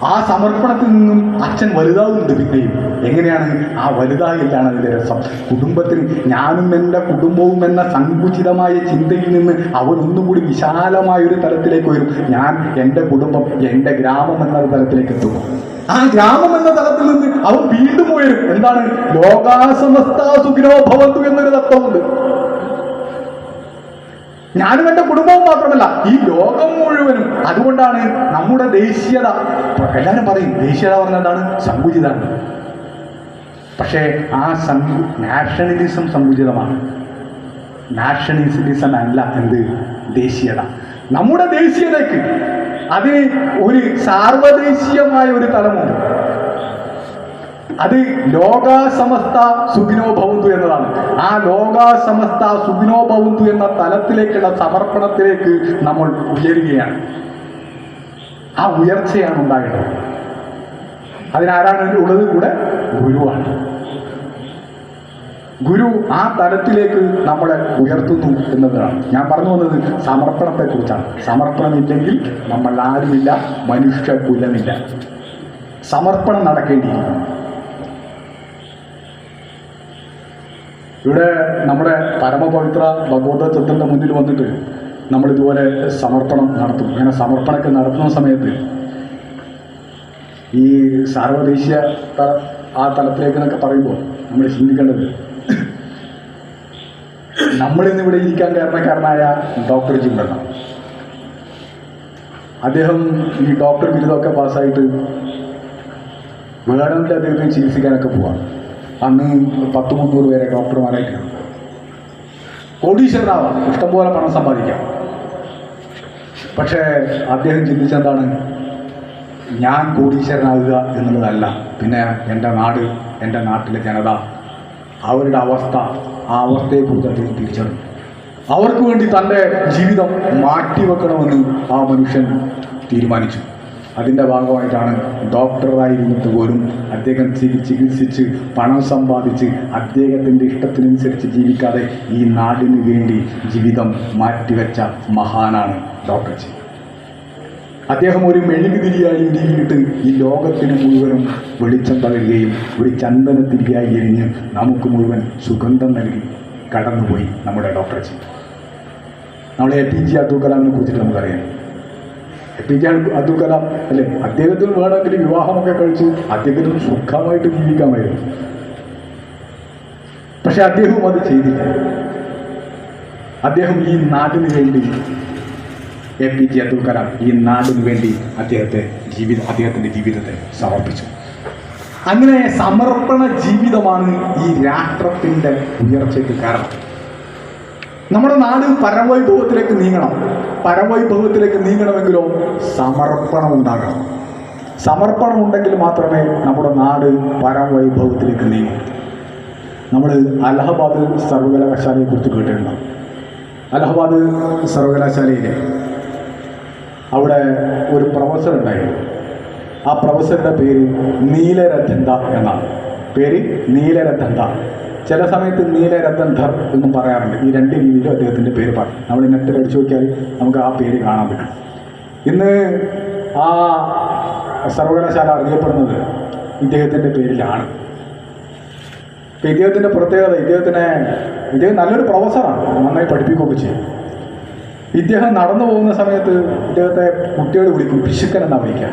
ആ സമർപ്പണത്തിൽ നിന്നും അച്ഛൻ വലുതാവുന്നുണ്ട്. പിന്നെയും എങ്ങനെയാണ്? ആ വലുതായില്ലാണ് അതിൻ്റെ രസം. കുടുംബത്തിൽ ഞാനും എൻ്റെ കുടുംബവും എന്ന സങ്കുചിതമായ ചിന്തയിൽ നിന്ന് അവൻ ഒന്നുകൂടി വിശാലമായൊരു തലത്തിലേക്ക് വരും. ഞാൻ എൻ്റെ കുടുംബം, എൻ്റെ ഗ്രാമം എന്ന തലത്തിലേക്ക് എത്തും. ആ ഗ്രാമം എന്ന തലത്തിൽ നിന്ന് അവൻ വീണ്ടും ഉയരും. എന്താണ്? ലോകാസമസ്ത സുഖിനോ ഭവന്തു എന്നൊരു തത്വമുണ്ട്. ഞാനും എൻ്റെ കുടുംബവും മാത്രമല്ല, ഈ ലോകം മുഴുവനും. അതുകൊണ്ടാണ് നമ്മുടെ ദേശീയത, എല്ലാവരും പറയും ദേശീയത പറഞ്ഞാൽ എന്താണ്? സങ്കുചിതാണ്. പക്ഷേ ആ നാഷണലിസം സങ്കുചിതമാണ്. നാഷണലിസം അല്ല എന്ത്? ദേശീയത. നമ്മുടെ ദേശീയതയ്ക്ക് അതിന് ഒരു സാർവദേശീയമായ ഒരു തലമുണ്ട്. അത് ലോകാസമസ്ത സുഖിനോ ഭവന്തു എന്നതാണ്. ആ ലോകാസമസ്ത സുഖിനോ ഭവന്തു എന്ന തലത്തിലേക്കുള്ള സമർപ്പണത്തിലേക്ക് നമ്മൾ ഉയരുകയാണ്. ആ ഉയർച്ചയാണ് ഉണ്ടാകേണ്ടത്. അതിനാരാണ് ഉള്ളത്? കൂടെ ഗുരുവാണ്. ഗുരു ആ തലത്തിലേക്ക് നമ്മളെ ഉയർത്തുന്നു എന്നതാണ്. ഞാൻ പറഞ്ഞു വന്നത് സമർപ്പണത്തെക്കുറിച്ചാണ്. സമർപ്പണമില്ലെങ്കിൽ നമ്മൾ ആരുമില്ല, മനുഷ്യകുലമില്ല. സമർപ്പണം നടക്കേണ്ടിയിരിക്കുന്നു. ഇവിടെ നമ്മുടെ പരമപവിത്ര ഭഗവത ചിത്രത്തിൻ്റെ മുന്നിൽ വന്നിട്ട് നമ്മളിതുപോലെ സമർപ്പണം നടത്തും. അങ്ങനെ സമർപ്പണമൊക്കെ നടത്തുന്ന സമയത്ത് ഈ സാർവദേശീയ ആ തലത്തിലേക്ക് എന്നൊക്കെ പറയുമ്പോൾ നമ്മൾ ചിന്തിക്കേണ്ടത്, നമ്മളിന്നിവിടെ ഇരിക്കാൻ കാരണക്കാരനായ ഡോക്ടർ ജിംബെണ്ണ, അദ്ദേഹം ഈ ഡോക്ടർ ബിരുദമൊക്കെ പാസ്സായിട്ട് വേണമെങ്കിൽ അദ്ദേഹത്തിന് ചികിത്സിക്കാനൊക്കെ പോവാം. അന്ന് 100-300 പേരെ ഡോക്ടർമാരായിട്ടാണ്. കോടീശ്വരനാവാം, ഇഷ്ടംപോലെ പണം സമ്പാദിക്കാം. പക്ഷേ അദ്ദേഹം ചിന്തിച്ചെന്താണ്? ഞാൻ കോടീശ്വരനാകുക എന്നുള്ളതല്ല, പിന്നെ എൻ്റെ നാട്, എൻ്റെ നാട്ടിലെ ജനത, അവരുടെ അവസ്ഥ, ആ അവസ്ഥയെക്കുറിച്ച് അദ്ദേഹം തിരിച്ചറിഞ്ഞു. അവർക്ക് വേണ്ടി തൻ്റെ ജീവിതം മാറ്റിവെക്കണമെന്ന് ആ മനുഷ്യൻ തീരുമാനിച്ചു. അതിൻ്റെ ഭാഗമായിട്ടാണ് ഡോക്ടറായിരുന്നിട്ട് പോലും അദ്ദേഹം ചികിത്സിച്ച് പണം സമ്പാദിച്ച് അദ്ദേഹത്തിൻ്റെ ഇഷ്ടത്തിനനുസരിച്ച് ജീവിക്കാതെ ഈ നാടിന് വേണ്ടി ജീവിതം മാറ്റിവെച്ച മഹാനാണ് ഡോക്ടർ ജി. അദ്ദേഹം ഒരു മെഴുകുതിരിയായി ഇടിയിട്ട് ഈ ലോകത്തിന് മുഴുവനും വെളിച്ചം പകരുകയും ഒരു ചന്ദനത്തിരിയായി എരിഞ്ഞ് നമുക്ക് മുഴുവൻ സുഗന്ധം നൽകി കടന്നുപോയി നമ്മുടെ ഡോക്ടർ ജി. നമ്മളെ APJ അബ്ദുൽ കലാമിനെ കുറിച്ചിട്ട് നമുക്കറിയാം. APJ അബ്ദുൽ കലാം അല്ലേ, അദ്ദേഹത്തിന് വേണമെങ്കിൽ വിവാഹമൊക്കെ കഴിച്ച് അദ്ദേഹത്തിന് സുഖമായിട്ട് ജീവിക്കാമായിരുന്നു. പക്ഷെ അദ്ദേഹവും അത് ചെയ്തില്ല. അദ്ദേഹം ഈ നാടിന് വേണ്ടി, APJ അബ്ദുൽ കലാം ഈ നാടിന് വേണ്ടി അദ്ദേഹത്തിൻ്റെ ജീവിതത്തെ സമർപ്പിച്ചു. അങ്ങനെ സമർപ്പണ ജീവിതമാണ് ഈ രാഷ്ട്രത്തിൻ്റെ ഉയർച്ചയ്ക്ക് കാരണം. നമ്മുടെ നാട് പരവൈഭവത്തിലേക്ക് നീങ്ങണം. പരവൈഭവത്തിലേക്ക് നീങ്ങണമെങ്കിലോ സമർപ്പണം ഉണ്ടാകണം. സമർപ്പണം ഉണ്ടെങ്കിൽ മാത്രമേ നമ്മുടെ നാട് പരവൈഭവത്തിലേക്ക് നീങ്ങൂ. നമ്മൾ അലഹബാദ് സർവകലാശാലയെക്കുറിച്ച് കേട്ടിട്ടുണ്ടാവും. അലഹബാദ് സർവകലാശാലയിലെ അവിടെ ഒരു പ്രൊഫസർ ഉണ്ടായിരുന്നു. ആ പ്രൊഫസറുടെ പേര് നീലരത്തൻദ എന്നാണ്. പേര് നീലരത്തൻദ. ചില സമയത്ത് നീലരത്തൻധർ എന്നും പറയാറുണ്ട്. ഈ രണ്ട് രീതിയിലും അദ്ദേഹത്തിൻ്റെ പേര് പറയും. നമ്മൾ നെറ്റിൽ അടിച്ചു നോക്കിയാൽ നമുക്ക് ആ പേര് കാണാൻ പറ്റും. ഇന്ന് ആ സർവകലാശാല അറിയപ്പെടുന്നത് ഇദ്ദേഹത്തിൻ്റെ പേരിലാണ്. ഇപ്പം ഇദ്ദേഹത്തിൻ്റെ പ്രത്യേകത, ഇദ്ദേഹം നല്ലൊരു പ്രൊഫസറാണ്, നന്നായി പഠിപ്പിക്കുകയൊക്കെ ചെയ്യും. ഇദ്ദേഹം നടന്നു പോകുന്ന സമയത്ത് ഇദ്ദേഹത്തെ കുട്ടികൾ വിളിക്കും, പിശുക്കൻ എന്നാണ് വിളിക്കുക.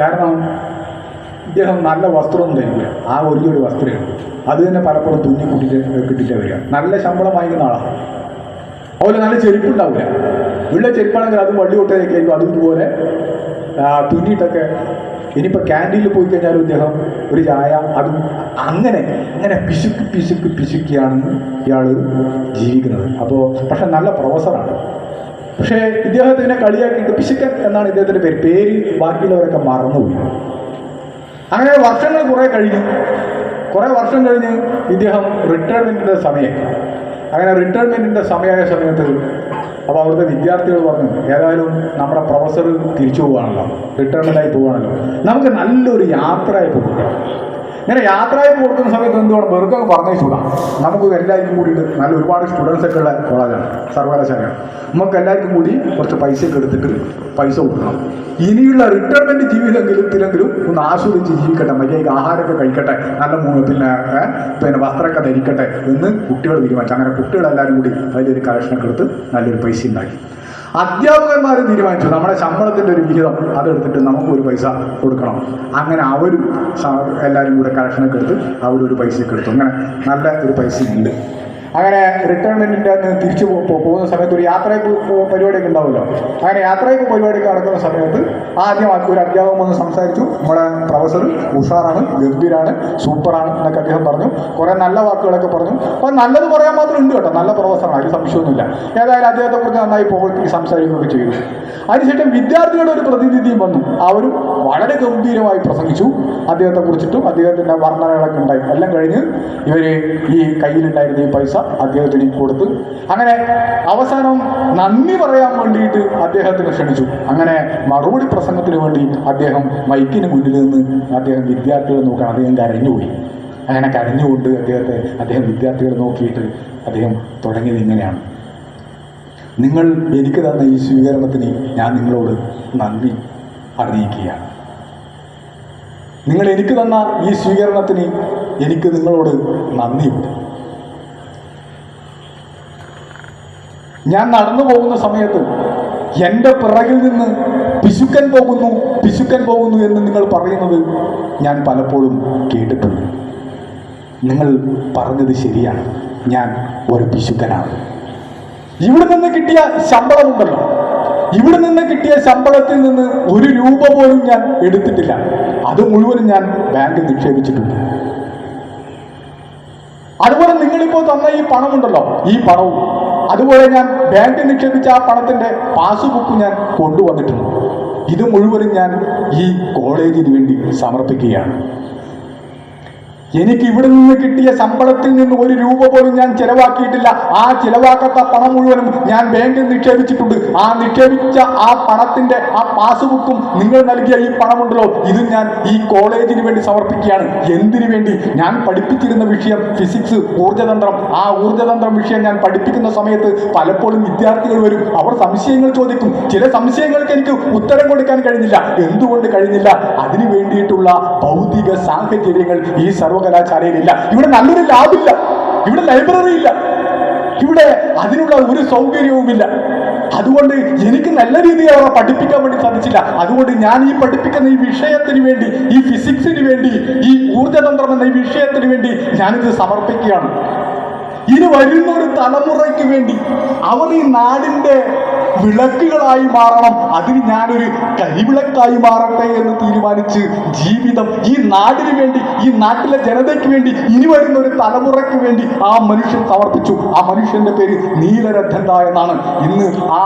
കാരണം ഇദ്ദേഹം നല്ല വസ്ത്രമൊന്നും ധരിക്കില്ല. ആ ഒരു വസ്ത്രമേ ഉള്ളൂ. അത് തന്നെ പലപ്പോഴും തുന്നി കിട്ടിയിട്ട് വരിക. നല്ല ശമ്പളം വാങ്ങിക്കുന്ന ആളാണ്. അതുപോലെ നല്ല ചെരുപ്പുണ്ടാവില്ല. ഉള്ള ചെരുപ്പാണെങ്കിൽ അത് വള്ളി കൊട്ടേക്കായിരിക്കും. അതും ഇതുപോലെ തുന്നിയിട്ടൊക്കെ. ഇനിയിപ്പോൾ ക്യാൻറ്റീനിൽ പോയി കഴിഞ്ഞാലും ഇദ്ദേഹം ഒരു ചായ, അതും അങ്ങനെ പിശുക്കിയാണ് ഇയാൾ ജീവിക്കുന്നത്. അപ്പോൾ പക്ഷെ നല്ല പ്രൊഫസറാണ്. പക്ഷേ ഇദ്ദേഹത്തിനെ കളിയാക്കിയിട്ട് പിശുക്കൻ എന്നാണ് ഇദ്ദേഹത്തിൻ്റെ പേര് ബാക്കിയുള്ളവരൊക്കെ മറന്നുപോയി. അങ്ങനെ വർഷങ്ങൾ കുറേ വർഷം കഴിഞ്ഞ് ഇദ്ദേഹം റിട്ടയർമെൻറ്റിൻ്റെ സമയം. അങ്ങനെ റിട്ടയർമെൻറ്റിൻ്റെ സമയമായ സമയത്ത് അപ്പോൾ അവിടുത്തെ വിദ്യാർത്ഥികൾ പറഞ്ഞു, ഏതായാലും നമ്മുടെ പ്രൊഫസർ തിരിച്ചു പോവുകയാണല്ലോ, റിട്ടയർമെൻറ്റായി പോവുകയാണല്ലോ, നമുക്ക് നല്ലൊരു യാത്രയായി കൊടുക്കണം. ഇങ്ങനെ യാത്രയായി കൊടുക്കുന്ന സമയത്ത് എന്ത് വേണം, വെറുതെ പറഞ്ഞു ചൂടാം. നമുക്ക് എല്ലാവർക്കും കൂടിയിട്ട് നല്ല ഒരുപാട് സ്റ്റുഡൻസൊക്കെ ഉള്ള കോളേജാണ്, സർവകലാശാലയാണ്. നമുക്ക് എല്ലാവർക്കും കൂടി കുറച്ച് പൈസയൊക്കെ എടുത്തിട്ട് പൈസ കൊടുക്കണം. ഇനിയുള്ള റിട്ടയർമെൻറ്റ് ജീവിതത്തിലെങ്കിലും ഒന്ന് ആസ്വദിച്ച് ജീവിക്കട്ടെ, മര്യാദയ്ക്ക് ആഹാരമൊക്കെ കഴിക്കട്ടെ, നല്ല പിന്നെ വസ്ത്രമൊക്കെ ധരിക്കട്ടെ എന്ന് കുട്ടികൾ തീരുമാനിച്ചു. അങ്ങനെ കുട്ടികളെല്ലാവരും കൂടി വലിയൊരു കളക്ഷനൊക്കെ എടുത്ത് നല്ലൊരു പൈസ ഉണ്ടാക്കി. അധ്യാപകന്മാർ തീരുമാനിച്ചു, നമ്മുടെ ശമ്പളത്തിൻ്റെ ഒരു വിഹിതം അതെടുത്തിട്ട് നമുക്കൊരു പൈസ കൊടുക്കണം. അങ്ങനെ അവരും എല്ലാവരും കൂടെ കളക്ഷനൊക്കെ എടുത്ത് അവരൊരു പൈസയൊക്കെ എടുത്തു. അങ്ങനെ നല്ല ഒരു പൈസയുണ്ട്. അങ്ങനെ റിട്ടയർമെൻറ്റിൻ്റെ അന്ന് തിരിച്ചു പോകുന്ന സമയത്ത് ഒരു യാത്രയ്ക്ക് പരിപാടിയൊക്കെ ഉണ്ടാവുമല്ലോ. അങ്ങനെ യാത്രയ്ക്ക് പരിപാടിയൊക്കെ നടക്കുന്ന സമയത്ത് ആദ്യം ഒരു അധ്യാപകൻ വന്ന് സംസാരിച്ചു. നമ്മുടെ പ്രൊഫസർ ഉഷാറാണ്, ഗംഭീരാണ്, സൂപ്പറാണ് എന്നൊക്കെ അദ്ദേഹം പറഞ്ഞു. കുറേ നല്ല വാക്കുകളൊക്കെ പറഞ്ഞു. അപ്പോൾ നല്ലത് പറയാൻ മാത്രം ഉണ്ട് കേട്ടോ, നല്ല പ്രൊഫസറാണ്, അതിൽ സംശയമൊന്നുമില്ല. ഏതായാലും അദ്ദേഹത്തെക്കുറിച്ച് നന്നായി പുകഴ്ത്തി സംസാരിക്കുകയൊക്കെ ചെയ്തു. അതിനുശേഷം വിദ്യാർത്ഥികളുടെ ഒരു പ്രതിനിധിയും വന്നു. അവരും വളരെ ഗംഭീരമായി പ്രസംഗിച്ചു. അദ്ദേഹത്തെക്കുറിച്ചിട്ടും അദ്ദേഹത്തിൻ്റെ വർണ്ണനകളൊക്കെ ഉണ്ടായി. എല്ലാം കഴിഞ്ഞ് ഇവർ ഈ കയ്യിലുണ്ടായിരുന്ന ഈ പൈസ അദ്ദേഹത്തിന് കൊടുത്ത്, അങ്ങനെ അവസാനം നന്ദി പറയാൻ വേണ്ടിയിട്ട് അദ്ദേഹത്തിന് ക്ഷണിച്ചു. അങ്ങനെ മറുപടി പ്രസംഗത്തിന് വേണ്ടി അദ്ദേഹം മൈക്കിന് മുന്നിൽ നിന്ന് അദ്ദേഹം വിദ്യാർത്ഥികളെ നോക്കാൻ അദ്ദേഹം കരഞ്ഞുപോയി. അങ്ങനെ കരഞ്ഞുകൊണ്ട് അദ്ദേഹം വിദ്യാർത്ഥികളെ നോക്കിയിട്ട് അദ്ദേഹം തുടങ്ങിയത് ഇങ്ങനെയാണ്: നിങ്ങൾ എനിക്ക് തന്ന ഈ സ്വീകരണത്തിന് ഞാൻ നിങ്ങളോട് നന്ദി അറിയിക്കുകയാണ്. നിങ്ങൾ എനിക്ക് തന്ന ഈ സ്വീകരണത്തിന് എനിക്ക് നിങ്ങളോട് നന്ദിയുണ്ട്. ഞാൻ നടന്നു പോകുന്ന സമയത്ത് എൻ്റെ പിറകിൽ നിന്ന് പിശുക്കൻ പോകുന്നു എന്ന് നിങ്ങൾ പറയുന്നത് ഞാൻ പലപ്പോഴും കേട്ടിട്ടുണ്ട്. നിങ്ങൾ പറഞ്ഞത് ശരിയാണ്, ഞാൻ ഒരു പിശുക്കനാണ്. ഇവിടെ നിന്ന് കിട്ടിയ ശമ്പളമുണ്ടല്ലോ, ഇവിടെ നിന്ന് കിട്ടിയ ശമ്പളത്തിൽ നിന്ന് ഒരു രൂപ പോലും ഞാൻ എടുത്തിട്ടില്ല. അത് മുഴുവനും ഞാൻ ബാങ്കിൽ നിക്ഷേപിച്ചിട്ടുണ്ട്. അതുപോലെ നിങ്ങളിപ്പോൾ തന്ന ഈ പണമുണ്ടല്ലോ, ഈ പണവും അതുപോലെ ഞാൻ ബാങ്കിൽ നിക്ഷേപിച്ച ആ പണത്തിൻ്റെ പാസ്ബുക്ക് ഞാൻ കൊണ്ടുവന്നിട്ടുണ്ട്. ഇത് മുഴുവനും ഞാൻ ഈ കോളേജിന് വേണ്ടി സമർപ്പിക്കുകയാണ്. എനിക്ക് ഇവിടെ നിന്ന് കിട്ടിയ ശമ്പളത്തിൽ നിന്ന് 1 രൂപ പോലും ഞാൻ ചെലവാക്കിയിട്ടില്ല. ആ ചെലവാക്കാത്ത പണം മുഴുവനും ഞാൻ ബാങ്കിൽ നിക്ഷേപിച്ചിട്ടുണ്ട്. ആ നിക്ഷേപിച്ച ആ പണത്തിന്റെ ആ പാസ്ബുക്കും നിങ്ങൾ നൽകിയ ഈ പണമുണ്ടല്ലോ, ഇത് ഞാൻ ഈ കോളേജിന് വേണ്ടി സമർപ്പിക്കുകയാണ്. എന്തിനു വേണ്ടി? ഞാൻ പഠിപ്പിച്ചിരുന്ന വിഷയം ഫിസിക്സ്, ഊർജ്ജതന്ത്രം. ആ ഊർജ്ജതന്ത്രം വിഷയം ഞാൻ പഠിപ്പിക്കുന്ന സമയത്ത് പലപ്പോഴും വിദ്യാർത്ഥികൾ വരും, അവർ സംശയങ്ങൾ ചോദിക്കും. ചില സംശയങ്ങൾക്ക് എനിക്ക് ഉത്തരം കൊടുക്കാൻ കഴിഞ്ഞില്ല. എന്തുകൊണ്ട് കഴിഞ്ഞില്ല? അതിനു വേണ്ടിയിട്ടുള്ള ഭൗതിക സാഹചര്യങ്ങൾ ഈ സർവകലാശാലയിലില്ല. ഇവിടെ നല്ലൊരു ലാബില്ല, ഇവിടെ ലൈബ്രറി ഇല്ല, ഇവിടെ അതിനുള്ള ഒരു സൗകര്യവുമില്ല. അതുകൊണ്ട് എനിക്ക് നല്ല രീതിയിൽ അവരെ പഠിപ്പിക്കാൻ വേണ്ടി സാധിച്ചില്ല. അതുകൊണ്ട് ഞാൻ ഈ പഠിപ്പിക്കുന്ന ഈ വിഷയത്തിന് വേണ്ടി, ഈ ഫിസിക്സിന് വേണ്ടി, ഈ ഊർജ്ജതന്ത്രം എന്ന ഈ വിഷയത്തിന് വേണ്ടി ഞാനിത് സമർപ്പിക്കുകയാണ്. ഇനി വരുന്ന ഒരു തലമുറയ്ക്ക് വേണ്ടി അവർ ഈ നാടിന്റെ വിളക്കുകളായി മാറണം. അതിന് ഞാനൊരു കരിവിളക്കായി മാറട്ടെ എന്ന് തീരുമാനിച്ച് ജീവിതം ഈ നാടിന് വേണ്ടി, ഈ നാട്ടിലെ ജനതയ്ക്ക് വേണ്ടി, ഇനി വരുന്ന ഒരു തലമുറയ്ക്ക് വേണ്ടി ആ മനുഷ്യൻ സമർപ്പിച്ചു. ആ മനുഷ്യന്റെ പേര് നീലരഥന്ത എന്നാണ്. ഇന്ന് ആ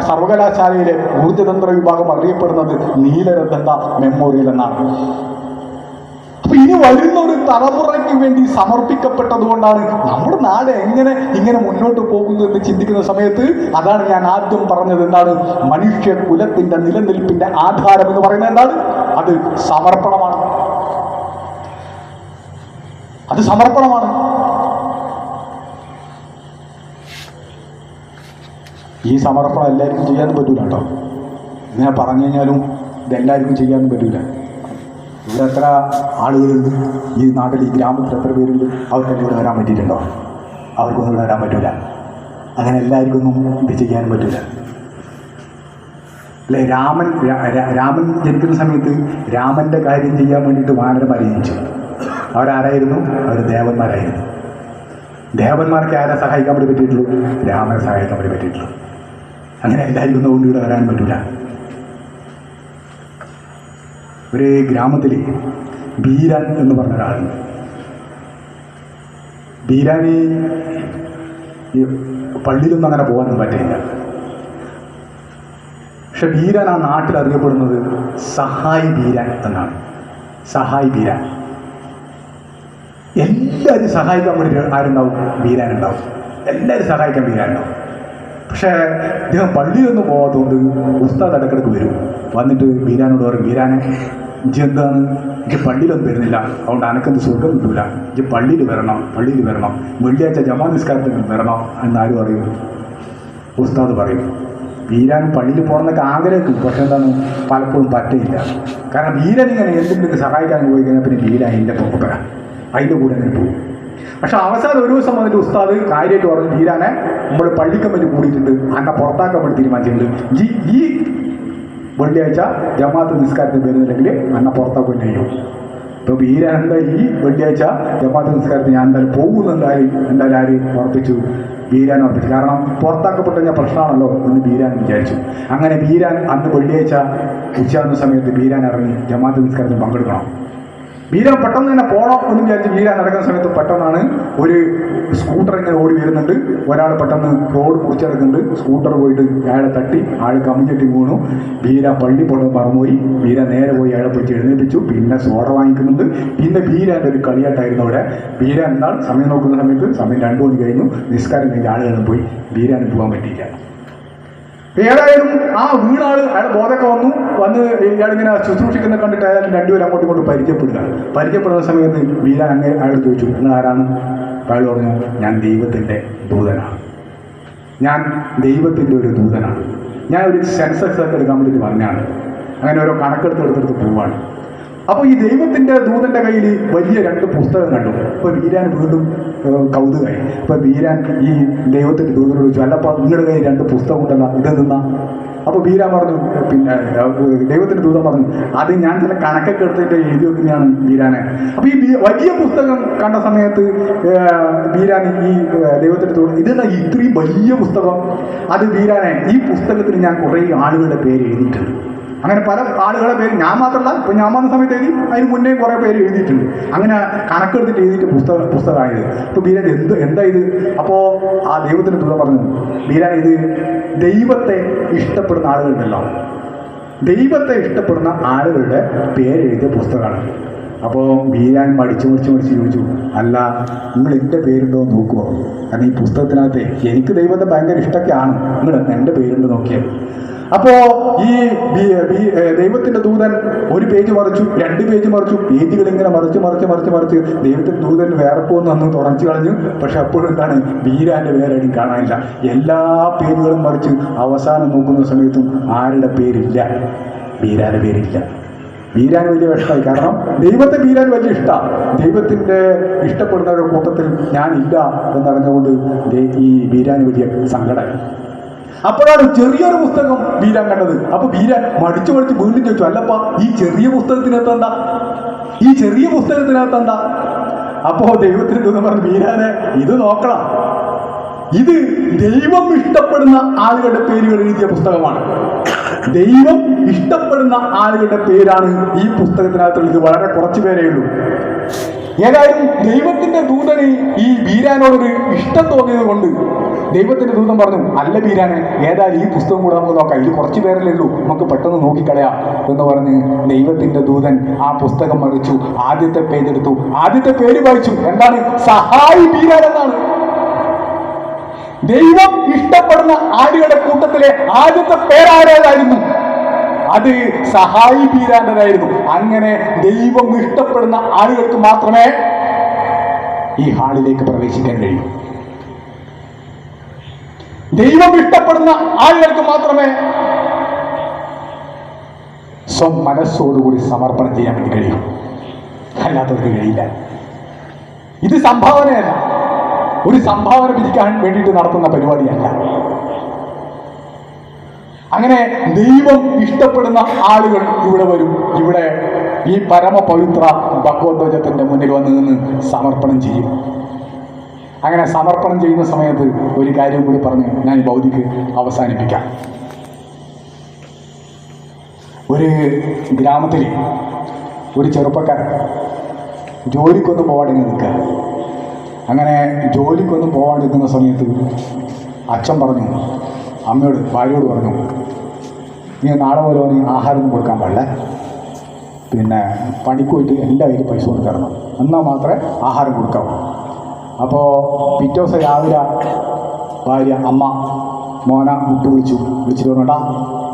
സർവകലാശാലയിലെ ഊർജ്ജതന്ത്ര വിഭാഗം അറിയപ്പെടുന്നത് നീലരഥന്ത മെമ്മോറിയൽ എന്നാണ്. അപ്പൊ ഇനി വരുന്ന ഒരു തലമുറയ്ക്ക് വേണ്ടി സമർപ്പിക്കപ്പെട്ടത് കൊണ്ടാണ് നമ്മുടെ നാട് എങ്ങനെ ഇങ്ങനെ മുന്നോട്ട് പോകുന്നു എന്ന് ചിന്തിക്കുന്ന സമയത്ത് അതാണ് ഞാൻ ആദ്യം പറഞ്ഞത്. എന്താണ്? മനുഷ്യ കുലത്തിന്റെ നിലനിൽപ്പിന്റെ ആധാരം എന്ന് പറയുന്നത് എന്താണ്? അത് സമർപ്പണമാണ്. അത് സമർപ്പണമാണ്. ഈ സമർപ്പണം എല്ലാവർക്കും ചെയ്യാനും പറ്റൂല കേട്ടോ. ഇങ്ങനെ പറഞ്ഞു കഴിഞ്ഞാലും ഇതെല്ലാവർക്കും ചെയ്യാനും പറ്റൂല. ഇവിടെ എത്ര ആളുകളുണ്ട് ഈ നാട്ടിൽ, ഈ ഗ്രാമത്തിൽ എത്ര പേരുണ്ട്? അവർക്കൊക്കെ ഇവിടെ വരാൻ പറ്റിയിട്ടുണ്ടോ? അവർക്കൊന്നും ഇവിടെ വരാൻ പറ്റില്ല. അങ്ങനെ എല്ലാവർക്കൊന്നും ഇത് ചെയ്യാനും പറ്റില്ല അല്ലേ? രാമൻ ജനിക്കുന്ന സമയത്ത് രാമൻ്റെ കാര്യം ചെയ്യാൻ വേണ്ടിയിട്ട് വാനരന്മാർ ജനിച്ചു. അവരാരായിരുന്നു? അവർ ദേവന്മാരായിരുന്നു. ദേവന്മാർക്ക് ആരെ സഹായിക്കാൻ വേണ്ടി പറ്റിയിട്ടുള്ളൂ? രാമനെ സഹായിക്കാൻ വേണ്ടി പറ്റിയിട്ടുള്ളൂ. അങ്ങനെ എല്ലാവർക്കും ഒന്നും ഇവിടെ വരാൻ പറ്റില്ല. ഒരു ഗ്രാമത്തിൽ ബീരാൻ എന്ന് പറഞ്ഞ ഒരാളുണ്ട്. ബീരാന് ഈ പള്ളിയിലൊന്നും അങ്ങനെ പോകാനൊന്നും പറ്റില്ല. പക്ഷെ ബീരാൻ ആ നാട്ടിൽ അറിയപ്പെടുന്നത് സഹായി ബീരാൻ എന്നാണ്. സഹായി ബീരാൻ. എല്ലാവരും സഹായിക്കാൻ വേണ്ടി ആരുണ്ടാവും? ബീരാൻ ഉണ്ടാവും. എല്ലാവരും സഹായിക്കാൻ ബീരാൻ ഉണ്ടാവും. പക്ഷേ ഇദ്ദേഹം പള്ളിയിലൊന്നും പോകാത്തതുകൊണ്ട് ഉസ്താദ് ഇടക്കിടക്ക് വരും. വന്നിട്ട് ബീരാനോട് പറയും, ബീരാനെ ഇജ്ജ് എന്താണ്, ഇജ്ജ് പള്ളിയിലൊന്നും വരുന്നില്ല, അതുകൊണ്ട് അനക്കെന്ത് സുഖം കിട്ടൂല, ഇജ്ജ് പള്ളിയിൽ വരണം, വെള്ളിയാഴ്ച ജമാ നിസ്കാരത്തിന് വരണം എന്നാരും അറിയും. ഉസ്താദ് പറയും. ബീരാൻ പള്ളിയിൽ പോകണമെന്നൊക്കെ ആഗ്രഹിക്കും. പക്ഷെ എന്താണ്, പലപ്പോഴും പറ്റില്ല. കാരണം ബീരാൻ ഇങ്ങനെ എന്തെങ്കിലും സഹായിക്കാൻ പോയി കഴിഞ്ഞാൽ പിന്നെ ബീരാൻ എൻ്റെ പൊക്കപ്പര അതിൻ്റെ കൂടെ അങ്ങനെ പോകും. പക്ഷെ അവസാനം ഒരു ദിവസം വന്നിട്ട് ഉസ്താദ് കാര്യമായിട്ട് പറഞ്ഞു, ബീരാനെ നമ്മൾ പള്ളിക്കമ്മറ്റി കൂടിയിട്ടുണ്ട്, അന്നെ പുറത്താക്കാൻ വേണ്ടി തീരുമാനിച്ചിട്ടുണ്ട്. ഈ വെള്ളിയാഴ്ച ജമാഅത്ത് നിസ്കാരത്തിന് വരുന്നില്ലെങ്കിൽ അന്നെ പുറത്താക്കുകയും ചെയ്യും. ഇപ്പോൾ ബീരാൻ എന്താ ഈ വെള്ളിയാഴ്ച ജമാഅത്ത് നിസ്കാരത്തിന് ഞാൻ എന്തായാലും പോകുമെന്ന് ആര് ഉറപ്പിച്ചു? ബീരാൻ ഉറപ്പിച്ചു. കാരണം പുറത്താക്കപ്പെട്ട് കഴിഞ്ഞാൽ പ്രശ്നമാണല്ലോ എന്ന് ബീരാൻ വിചാരിച്ചു. അങ്ങനെ ബീരാൻ അന്ന് വെള്ളിയാഴ്ച ഉച്ചയാകുന്ന സമയത്ത് ബീരാൻ ഇറങ്ങി ജമാഅത്ത് നിസ്കാരത്തിന് പങ്കെടുക്കണം. ബീരാൻ പെട്ടെന്ന് തന്നെ പോകണം എന്ന് വിചാരിച്ച് ബീരാൻ നടക്കുന്ന സമയത്ത് പെട്ടെന്നാണ് ഒരു സ്കൂട്ടർ ഇങ്ങനെ ഓടി വരുന്നുണ്ട്. ഒരാൾ പെട്ടെന്ന് റോഡ് മുറിച്ചെടുക്കുന്നുണ്ട്. സ്കൂട്ടർ പോയിട്ട് അയാളെ തട്ടി, ആൾ കമ്മിഞ്ഞെട്ടി വീണു. ബീരാൻ പള്ളി പോകണം മറന്നുപോയി. ബീരാൻ നേരെ പോയി അയാളെ പിടിച്ച് എഴുന്നേൽപ്പിച്ചു. പിന്നെ സോഡ വാങ്ങിക്കുന്നുണ്ട്. പിന്നെ ബീരാൻ്റെ ഒരു കളിയാട്ടായിരുന്നു അവിടെ. ബീരാൻ എന്നാൽ സമയം നോക്കുന്ന സമയത്ത് സമയം 2 മണി കഴിഞ്ഞു. നിസ്കാരം കഴിഞ്ഞ് ആളുകളും പോയി. ബീരാന് പോകാൻ പറ്റിയില്ല. ഏതായാലും ആ വീണാൾ അയാൾ ബോധമൊക്കെ വന്ന് ഇയാളിങ്ങനെ ശുശ്രൂഷിക്കുന്ന കണ്ടിട്ട് അയാൾ രണ്ടുപേരും അങ്ങോട്ടും ഇങ്ങോട്ടും പരിചയപ്പെടുന്ന സമയത്ത് ബീരാൻ അങ്ങനെ അയാൾ ചോദിച്ചു, നിങ്ങൾ ആരാണ്? അയാൾ പറഞ്ഞു, ഞാൻ ദൈവത്തിൻ്റെ ദൂതനാണ്, ഞാൻ ദൈവത്തിൻ്റെ ഒരു ദൂതനാണ്, ഞാൻ ഒരു സെൻസസ് ഒക്കെ എടുക്കാൻ വേണ്ടിയിട്ട് വന്നതാണ്. അങ്ങനെ ഓരോ കണക്കെടുത്തെടുത്തെടുത്ത് പോവാണ്. അപ്പോൾ ഈ ദൈവത്തിൻ്റെ ദൂതൻ്റെ കയ്യിൽ വലിയ 2 പുസ്തകം കണ്ടു. ഇപ്പോൾ ബീരാൻ വീണ്ടും കൗതുകമായി. ഇപ്പോൾ ബീരാൻ ഈ ദൈവത്തിൻ്റെ ദൂതനോട് ചോദിച്ചു, അല്ലപ്പോൾ നിങ്ങളുടെ കയ്യിൽ 2 പുസ്തകം ഉണ്ടല്ലോ, ഇതെന്താ? അപ്പോൾ ബീരാൻ പറഞ്ഞു, പിന്നെ ദൈവത്തിൻ്റെ ദൂതൻ പറഞ്ഞു, അത് ഞാൻ ചില കണക്കൊക്കെ എടുത്തിട്ട് എഴുതി വെക്കുന്നതാണ് ബീരാനെ. അപ്പോൾ ഈ വലിയ പുസ്തകം കണ്ട സമയത്ത് ബീരാൻ ഈ ദൈവത്തിൻ്റെ ദൂതൻ, ഇതെന്താ ഇത്രയും വലിയ പുസ്തകം? അത് ബീരാനെ, ഈ പുസ്തകത്തിൽ ഞാൻ കുറേ ആളുകളുടെ പേര് എഴുതിയിട്ടുണ്ട്. അങ്ങനെ പല ആളുകളെ പേര് ഞാൻ മാത്രമല്ല, ഇപ്പോൾ ഞാൻ വന്ന സമയത്ത് എഴുതി, അതിന് മുന്നേ കുറേ പേര് എഴുതിയിട്ടുണ്ട്. അങ്ങനെ കണക്കെടുത്തിട്ട് എഴുതിയിട്ട് പുസ്തകമായത്. അപ്പോൾ ബീരാൻ എന്താ ഇത്? അപ്പോൾ ആ ദൈവത്തിൻ്റെ ദൂതൻ പറഞ്ഞു, ബീരാൻ ഇത് ദൈവത്തെ ഇഷ്ടപ്പെടുന്ന ആളുകളുണ്ടല്ലോ, ദൈവത്തെ ഇഷ്ടപ്പെടുന്ന ആളുകളുടെ പേരെഴുതിയ പുസ്തകമാണ്. അപ്പോൾ ബീരാൻ മടിച്ച് ചോദിച്ചു, അല്ല നിങ്ങൾ എൻ്റെ പേരുണ്ടോ എന്ന് നോക്കുമോ? കാരണം ഈ പുസ്തകത്തിനകത്ത് എനിക്ക് ദൈവത്തെ ഭയങ്കര ഇഷ്ടമൊക്കെയാണ്, നിങ്ങൾ എൻ്റെ പേരുണ്ടോ നോക്കിയത്. അപ്പോൾ ഈ ദൈവത്തിൻ്റെ ദൂതൻ ഒരു പേജ് മറിച്ചു, 2 പേജ് മറിച്ചു, പേജുകൾ ഇങ്ങനെ മറിച്ച് ദൈവത്തിൻ്റെ ദൂതൻ വേറെ പോകുന്ന അന്ന് തുടച്ചു കളഞ്ഞു. പക്ഷെ അപ്പോഴും എന്താണ്, ബീരാൻ്റെ പേരെയും കാണാനില്ല. എല്ലാ പേജുകളും മറിച്ച് അവസാനം നോക്കുന്ന സമയത്തും ആരുടെ പേരില്ല, ബീരാൻ്റെ പേരില്ല. ബീരാൻ വലിയ വിഷമമായി. കാരണം ദൈവത്തെ ബീരാൻ വലിയ ഇഷ്ടമാണ്. ദൈവത്തിൻ്റെ ഇഷ്ടപ്പെടുന്നവരുടെ കൂട്ടത്തിൽ ഞാനില്ല എന്നറിഞ്ഞുകൊണ്ട് ഈ ബീരാൻ വലിയ സങ്കടം. അപ്പോഴാണ് ചെറിയൊരു പുസ്തകം ബീരാൻ കണ്ടത്. അപ്പൊ ബീരാൻ മടിച്ചു വീണ്ടും ചോദിച്ചു, അല്ലപ്പ ഈ ചെറിയ പുസ്തകത്തിനകത്ത് എന്താ? അപ്പോ ദൈവത്തിന് ദൂതൻ പറഞ്ഞു, ബീരാനെ ഇത് നോക്കണം, ഇത് ദൈവം ഇഷ്ടപ്പെടുന്ന ആളുകളുടെ പേരുകൾ എഴുതിയ പുസ്തകമാണ്. ദൈവം ഇഷ്ടപ്പെടുന്ന ആളുകളുടെ പേരാണ് ഈ പുസ്തകത്തിനകത്തുള്ളത്. ഇത് വളരെ കുറച്ചു പേരേ ഉള്ളൂ. ഏതായാലും ദൈവത്തിന്റെ ദൂതന് ഈ ബീരാനോടൊരു ഇഷ്ടം തോന്നിയത് കൊണ്ട് ദൈവത്തിന്റെ ദൂതൻ പറഞ്ഞു, അല്ല ബീരാനെ, ഏതായാലും ഈ പുസ്തകം കൂടെ നമുക്ക് നോക്കാം, ഇത് കുറച്ചു പേരല്ലേ ഉള്ളൂ, നമുക്ക് പെട്ടെന്ന് നോക്കിക്കളയാം എന്ന് പറഞ്ഞ് ദൈവത്തിന്റെ ദൂതൻ ആ പുസ്തകം മറിച്ചു. ആദ്യത്തെ പേജ് എടുത്തു, ആദ്യത്തെ പേര് വായിച്ചു. എന്താണ്? സഹായി ബീരാൻ എന്നാണ്. ദൈവം ഇഷ്ടപ്പെടുന്ന ആളുകളുടെ കൂട്ടത്തിലെ ആദ്യത്തെ പേരാരേതായിരുന്നു? അത് സഹായി ബീരാൻ്റെതായിരുന്നു. അങ്ങനെ ദൈവം ഇഷ്ടപ്പെടുന്ന ആളുകൾക്ക് മാത്രമേ ഈ ഹാളിലേക്ക് പ്രവേശിക്കാൻ കഴിയൂ. ദൈവം ഇഷ്ടപ്പെടുന്ന ആളുകൾക്ക് മാത്രമേ മനസ്സോടുകൂടി സമർപ്പണം ചെയ്യാൻ വേണ്ടി കഴിയും, അല്ലാത്തവർക്ക് കഴിയില്ല. ഇത് സംഭാവനയല്ല, ഒരു സംഭാവന പിരിക്കാൻ വേണ്ടിയിട്ട് നടത്തുന്ന പരിപാടിയല്ല. അങ്ങനെ ദൈവം ഇഷ്ടപ്പെടുന്ന ആളുകൾ ഇവിടെ വരും. ഇവിടെ ഈ പരമപവിത്ര ഭഗവദ്ധ്വജത്തിന്റെ മുന്നിൽ വന്ന് നിന്ന് സമർപ്പണം ചെയ്യും. അങ്ങനെ സമർപ്പണം ചെയ്യുന്ന സമയത്ത് ഒരു കാര്യം കൂടി പറഞ്ഞ് ഞാൻ ഈ ഭൗതിക്ക് അവസാനിപ്പിക്കാം. ഒരു ഗ്രാമത്തിൽ ഒരു ചെറുപ്പക്കാരൻ ജോലിക്കൊന്നും പോവാണ്ടിങ്ങനെ നിൽക്കുക. അങ്ങനെ ജോലിക്കൊന്നും പോവാണ്ടിരിക്കുന്ന സമയത്ത് അച്ഛൻ പറഞ്ഞു, അമ്മയോട്, ഭാര്യയോട് പറഞ്ഞു, നീ നാളെ പോലെ നീ ആഹാരം കൊടുക്കാൻ പാടില്ല, പിന്നെ പണിക്ക് പോയിട്ട് എല്ലാ കയ്യിലും പൈസ കൊണ്ട് തരണം, എന്നാൽ മാത്രമേ ആഹാരം കൊടുക്കാവൂ. അപ്പോൾ പിറ്റേ ദിവസം രാവിലെ ഭാര്യ അമ്മ മോനെ വിളിച്ചിട്ട് പറഞ്ഞാ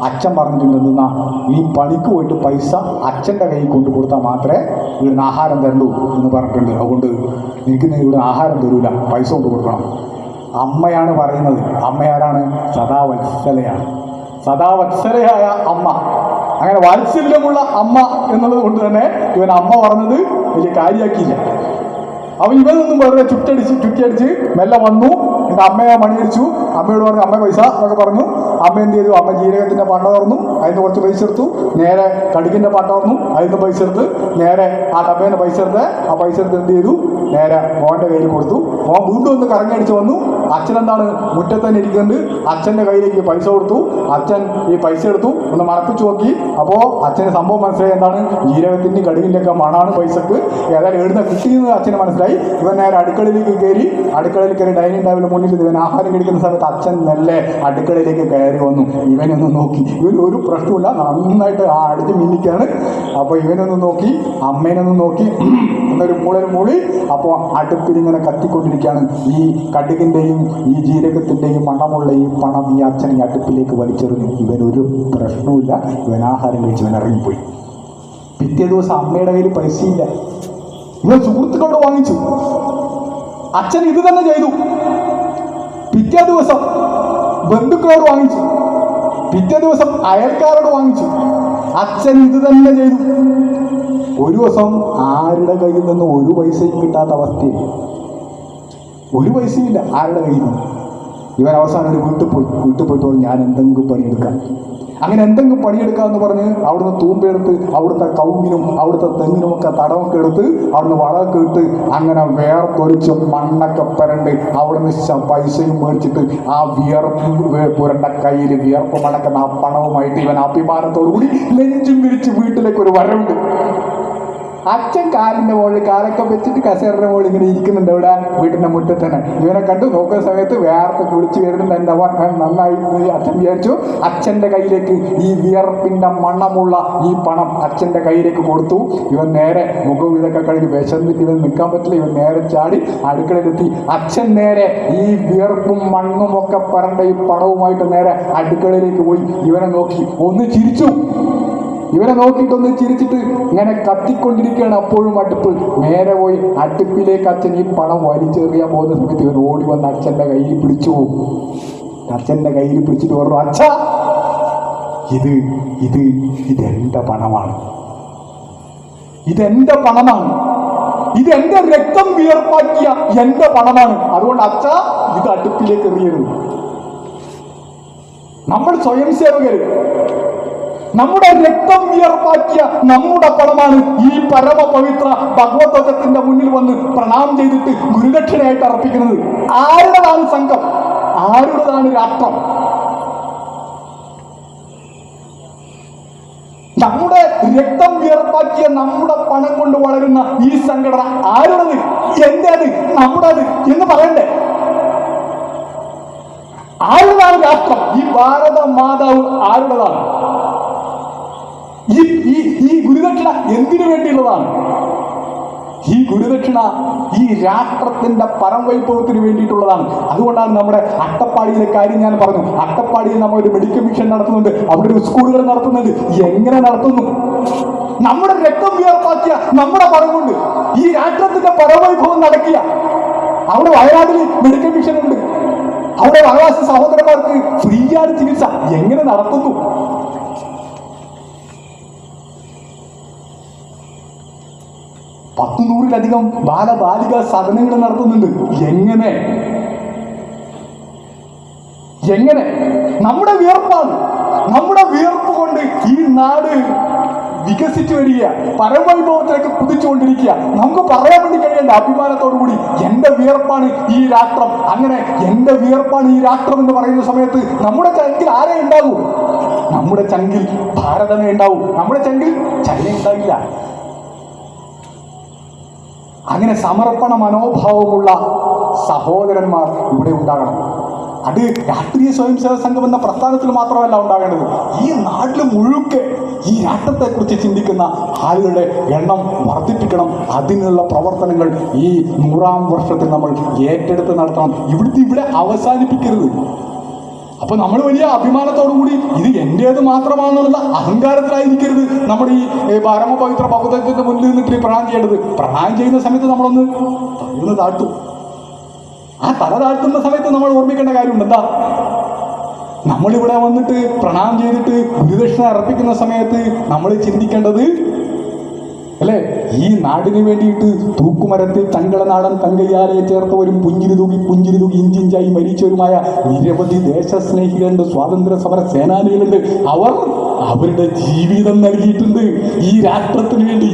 അച്ഛൻ പറഞ്ഞിട്ടുണ്ട്, എന്തെന്നാ നീ പണിക്ക് പോയിട്ട് പൈസ അച്ഛൻ്റെ കയ്യിൽ കൊണ്ടു കൊടുത്താൽ മാത്രമേ ഇവിടുന്ന് ആഹാരം തരൂ എന്ന് പറഞ്ഞിട്ടുണ്ട്. അതുകൊണ്ട് നിനക്ക് ഇവിടെ ആഹാരം തരൂല, പൈസ കൊണ്ട് കൊടുക്കണം. അമ്മയാണ് പറയുന്നത്. അമ്മയാരാണ്? സദാവത്സലയാണ്. സദാവത്സലയായ അമ്മ. അങ്ങനെ വാത്സല്യമുള്ള അമ്മ എന്നുള്ളത് കൊണ്ട് തന്നെ ഇവൻ അമ്മ പറഞ്ഞത് വലിയ കാര്യമാക്കിയില്ല. അവൻ ഇവനൊന്നും വളരെ ചുറ്റിയടിച്ച് മെല്ലെ വന്നു. എൻ്റെ അമ്മയെ മണിയടിച്ചു. അമ്മയോട് പറഞ്ഞു, അമ്മ പൈസ എന്നൊക്കെ പറഞ്ഞു. അമ്മ എന്ത് ചെയ്തു? അമ്മ ജീരകത്തിൻ്റെ പണ്ട തുറന്നു, അതിന് കുറച്ച് പൈസ എടുത്തു. നേരെ കടുകിൻ്റെ പണ്ട തുറന്നു, അതിന് പൈസ എടുത്ത് നേരെ ആ ഡബ്ബേൻ്റെ പൈസ എടുത്ത് ആ പൈസ എടുത്ത് എന്ത് ചെയ്തു? നേരെ മോൻ്റെ കയ്യിൽ കൊടുത്തു. മോൻ വീണ്ടും ഒന്ന് കറങ്ങിയടിച്ച് വന്നു. അച്ഛനെന്താണ് മുറ്റത്ത് തന്നെ ഇരിക്കുന്നുണ്ട്. അച്ഛൻ്റെ കയ്യിലേക്ക് പൈസ കൊടുത്തു. അച്ഛൻ ഈ പൈസ എടുത്തു, ഒന്ന് മണപ്പിച്ചു നോക്കി. അപ്പോൾ അച്ഛന് സംഭവം മനസ്സിലായി. എന്താണ്? ജീരകത്തിൻ്റെ കടുകിൻ്റെയൊക്കെ മണാണ് പൈസക്ക്. ഏതായാലും എഴുതുന്ന കിട്ടിയെന്ന് അച്ഛന് മനസ്സിലായി. ഇവൻ നേരെ അടുക്കളയിലേക്ക് കയറി ഡൈനിങ് ടേബിളിന് മുന്നിൽ ഇവൻ ആഹാരം കഴിക്കുന്ന സമയത്ത് അച്ഛൻ മെല്ലെ അടുക്കളയിലേക്ക് കയറി വന്നു. ഇവനൊന്ന് നോക്കി. ഇവൻ ഒരു പ്രശ്നമില്ല, നന്നായിട്ട് ആ അടിച്ച് മിന്നിക്കാണ്. അപ്പോൾ ഇവനൊന്ന് നോക്കി, അമ്മേനൊന്ന് നോക്കി, എന്നൊരു മൂളി. അപ്പോൾ അടുപ്പിലിങ്ങനെ കത്തിക്കൊണ്ടിരിക്കുകയാണ്. ഈ കടുകിൻ്റെയും ഈ ജീരകത്തിൻ്റെയും മണമുള്ള ഈ പണം ഈ അച്ഛൻ ഈ അടുപ്പിലേക്ക് വലിച്ചെറിഞ്ഞു. ഇവനൊരു പ്രശ്നവുമില്ല. ഇവൻ ആഹാരം കഴിച്ച് ഇവൻ ഇറങ്ങിപ്പോയി. പിറ്റേ ദിവസം അമ്മയുടെ കയ്യിൽ പൈസയില്ല. ഇവൻ സുഹൃത്തുക്കളോട് വാങ്ങിച്ചു. അച്ഛൻ ഇത് തന്നെ ചെയ്തു. പിറ്റേ ദിവസം ബന്ധുക്കളോട് വാങ്ങിച്ചു. പിറ്റേ ദിവസം അയൽക്കാരോട് വാങ്ങിച്ചു. അച്ഛൻ ഇത് തന്നെ ചെയ്തു. ഒരു ദിവസം ആരുടെ കയ്യിൽ നിന്ന് ഒരു പൈസയും കിട്ടാത്ത അവസ്ഥയിൽ, ഒരു പൈസയില്ല ആരുടെ കയ്യിൽ നിന്ന്. ഇവൻ അവസാനം ഒരു വീട്ടിൽ പോയിട്ട് പറഞ്ഞു, ഞാൻ എന്തെങ്കിലും പണിയെടുക്കാം. അങ്ങനെ എന്തെങ്കിലും പണിയെടുക്കാമെന്ന് പറഞ്ഞ് അവിടുന്ന് തൂമ്പെടുത്ത് അവിടുത്തെ കവുങ്ങിനും അവിടുത്തെ തെങ്ങിനുമൊക്കെ തടമൊക്കെ എടുത്ത് അവിടുന്ന് വളമൊക്കെ ഇട്ട് അങ്ങനെ വേർത്തൊലിച്ച് മണ്ണൊക്കെ പുരണ്ട് അവിടുന്ന് പൈസയും മേടിച്ചിട്ട് ആ പുരണ്ട കയ്യിൽ വിയർപ്പ് മണക്കുന്ന ആ പണവുമായിട്ട് ഇവൻ അഭിമാനത്തോടു കൂടി നെഞ്ചും വിരിച്ച് വീട്ടിലേക്ക് ഒരു വരവുണ്ട്. അച്ഛൻ കാലിന്റെ മുകളിൽ കാലൊക്കെ വെച്ചിട്ട് കസേരയുടെ മുകളിൽ ഇങ്ങനെ ഇരിക്കുന്നുണ്ട് ഇവിടെ വീട്ടിന്റെ മുറ്റത്ത് തന്നെ. ഇവനെ കണ്ടു നോക്കുന്ന സമയത്ത് വേർപ്പ് കുളിച്ച് വരുന്നുണ്ട്. എൻ്റെ നന്നായി അച്ഛൻ വിചാരിച്ചു. അച്ഛന്റെ കയ്യിലേക്ക് ഈ വിയർപ്പിന്റെ മണ്ണമുള്ള ഈ പണം അച്ഛന്റെ കയ്യിലേക്ക് കൊടുത്തു. ഇവൻ നേരെ മുഖം ഇതൊക്കെ കഴിഞ്ഞ് വിശന്നിട്ട് ഇവൻ നിൽക്കാൻ പറ്റില്ല. ഇവൻ നേരെ ചാടി അടുക്കളയിലെത്തി. അച്ഛൻ നേരെ ഈ വിയർപ്പും മണ്ണും ഒക്കെ പറണ്ട ഈ പണവുമായിട്ട് നേരെ അടുക്കളയിലേക്ക് പോയി. ഇവനെ നോക്കി ഒന്ന് ചിരിച്ചു. ഇവരെ നോക്കിയിട്ടൊന്ന് ചിരിച്ചിട്ട് ഇങ്ങനെ കത്തിക്കൊണ്ടിരിക്കുകയാണ്. അപ്പോഴും അടുപ്പ് നേരെ പോയി അടുപ്പിലേക്ക് അച്ഛൻ ഈ പണം വലിച്ചെറിയാൻ പോകുന്ന സമയത്ത് ഇവൻ ഓടി വന്ന് അച്ഛൻ്റെ കയ്യിൽ പിടിച്ചു പോകും. അച്ഛൻ്റെ കയ്യിൽ പിടിച്ചിട്ട് പറഞ്ഞു, അച്ഛാ ഇത് ഇത് ഇതെന്റെ പണമാണ്, ഇതെന്റെ പണമാണ്, ഇതെന്റെ രക്തം വിയർപ്പാക്കിയ എന്റെ പണമാണ്. അതുകൊണ്ട് അച്ഛാ ഇത് അടുപ്പിലേക്ക് എറിയരുത്. നമ്മൾ സ്വയം സേവകര്, നമ്മുടെ രക്തം വിയർപ്പാക്കിയ നമ്മുടെ പണമാണ്. ഈ പരമപവിത്ര ഭഗവത്വത്തിന്റെ മുന്നിൽ വന്ന് പ്രണാമം ചെയ്തിട്ട് ഗുരുദക്ഷിണയായിട്ട് അർപ്പിക്കുന്നത്. ആരുടേതാണ് സംഘം? ആരുടേതാണ് രാഷ്ട്രം? നമ്മുടെ രക്തം വിയർപ്പാക്കിയ നമ്മുടെ പണം കൊണ്ട് വളരുന്ന ഈ സംഘടന ആരുടേത്? എന്റേത്, നമ്മുടേത് എന്ന് പറയണ്ടേ? ആരുടേതാണ് രാഷ്ട്രം? ഈ ഭാരത മാതാവ് ആരുടേതാണ്? ഈ ഗുരുദക്ഷിണ എന്തിനു വേണ്ടിയുള്ളതാണ്? ഈ ഗുരുദക്ഷിണ ഈ രാഷ്ട്രത്തിന്റെ പരംവൈഭവത്തിന് വേണ്ടിയിട്ടുള്ളതാണ്. അതുകൊണ്ടാണ് നമ്മുടെ അട്ടപ്പാടിയിലെ കാര്യം ഞാൻ പറഞ്ഞു. അട്ടപ്പാടിയിൽ നമ്മൾ ഒരു മെഡിക്കൽ മിഷൻ നടത്തുന്നുണ്ട്, അവിടെ ഒരു സ്കൂളുകൾ നടത്തുന്നുണ്ട്. എങ്ങനെ നടത്തുന്നു? നമ്മുടെ രക്തം വിയർപ്പാക്കിയ നമ്മുടെ പണം കൊണ്ട് ഈ രാഷ്ട്രത്തിന്റെ പരമവൈഭവം നടക്കിയ അവിടെ വയനാട്ടിൽ മെഡിക്കൽ മിഷൻ ഉണ്ട്. അവിടെ വനവാസി സഹോദരന്മാർക്ക് ഫ്രീ ആണ് ചികിത്സ. എങ്ങനെ നടത്തുന്നു? പത്തുനൂറിലധികം ബാലബാലിക സദനങ്ങൾ നടത്തുന്നുണ്ട്. എങ്ങനെ? നമ്മുടെ വിയർപ്പാണ്. നമ്മുടെ വിയർപ്പ് കൊണ്ട് ഈ നാട് വികസിച്ചു വരിക, പരമവൈഭവത്തിലേക്ക് കുതിച്ചുകൊണ്ടിരിക്കുക. നമുക്ക് പറയാൻ വേണ്ടി കഴിയേണ്ട അഭിമാനത്തോടു കൂടി എന്റെ വിയർപ്പാണ് ഈ രാഷ്ട്രം. അങ്ങനെ എന്റെ വിയർപ്പാണ് ഈ രാഷ്ട്രം എന്ന് പറയുന്ന സമയത്ത് നമ്മുടെ ചങ്കിൽ ആരെ ഉണ്ടാകൂ? നമ്മുടെ ചങ്കിൽ ഭാരതമേ ഉണ്ടാവൂ. നമ്മുടെ ചങ്കിൽ ചൈന ഉണ്ടാകില്ല. അങ്ങനെ സമർപ്പണ മനോഭാവമുള്ള സഹോദരന്മാർ ഇവിടെ ഉണ്ടാകണം. അത് രാഷ്ട്രീയ സ്വയം സേവക സംഘം എന്ന പ്രസ്ഥാനത്തിൽ മാത്രമല്ല ഉണ്ടാകേണ്ടത്. ഈ നാട്ടിൽ മുഴുക്കെ ഈ രാഷ്ട്രത്തെക്കുറിച്ച് ചിന്തിക്കുന്ന ആളുകളുടെ എണ്ണം വർദ്ധിപ്പിക്കണം. അതിനുള്ള പ്രവർത്തനങ്ങൾ ഈ 100ാം വർഷത്തിൽ നമ്മൾ ഏറ്റെടുത്ത് നടത്തണം. ഇവിടെ അവസാനിപ്പിക്കരുത്. അപ്പൊ നമ്മൾ വലിയ അഭിമാനത്തോടു കൂടി ഇത് എന്റേത് മാത്രമാണെന്നുള്ള അഹങ്കാരത്തിലായിരിക്കരുത് നമ്മൾ ഈ പരമപവിത്ര ഭഗവതത്തിന്റെ മുന്നിൽ നിന്നിട്ട് പ്രണാം ചെയ്യേണ്ടത്. പ്രണാം ചെയ്യുന്ന സമയത്ത് നമ്മളൊന്ന് താഴ്ത്തും. ആ തല താഴ്ത്തുന്ന സമയത്ത് നമ്മൾ ഓർമ്മിക്കേണ്ട കാര്യമുണ്ട്. എന്താ? നമ്മളിവിടെ വന്നിട്ട് പ്രണാം ചെയ്തിട്ട് ഗുരുദക്ഷിണ അർപ്പിക്കുന്ന സമയത്ത് നമ്മൾ ചിന്തിക്കേണ്ടത്, അല്ലെ, ഈ നാടിന് വേണ്ടിയിട്ട് തൂക്കുമരത്തിൽ തങ്കളനാടൻ തങ്കയ്യാലെ ചേർത്തവരും പുഞ്ചിരി തൂക്കി ഇഞ്ചിഞ്ചായി മരിച്ചവരുമായ നിരവധി ദേശസ്നേഹികളുണ്ട്, സ്വാതന്ത്ര്യ സമര സേനാനികളുണ്ട്. അവർ അവരുടെ ജീവിതം നൽകിയിട്ടുണ്ട് ഈ രാഷ്ട്രത്തിന് വേണ്ടി.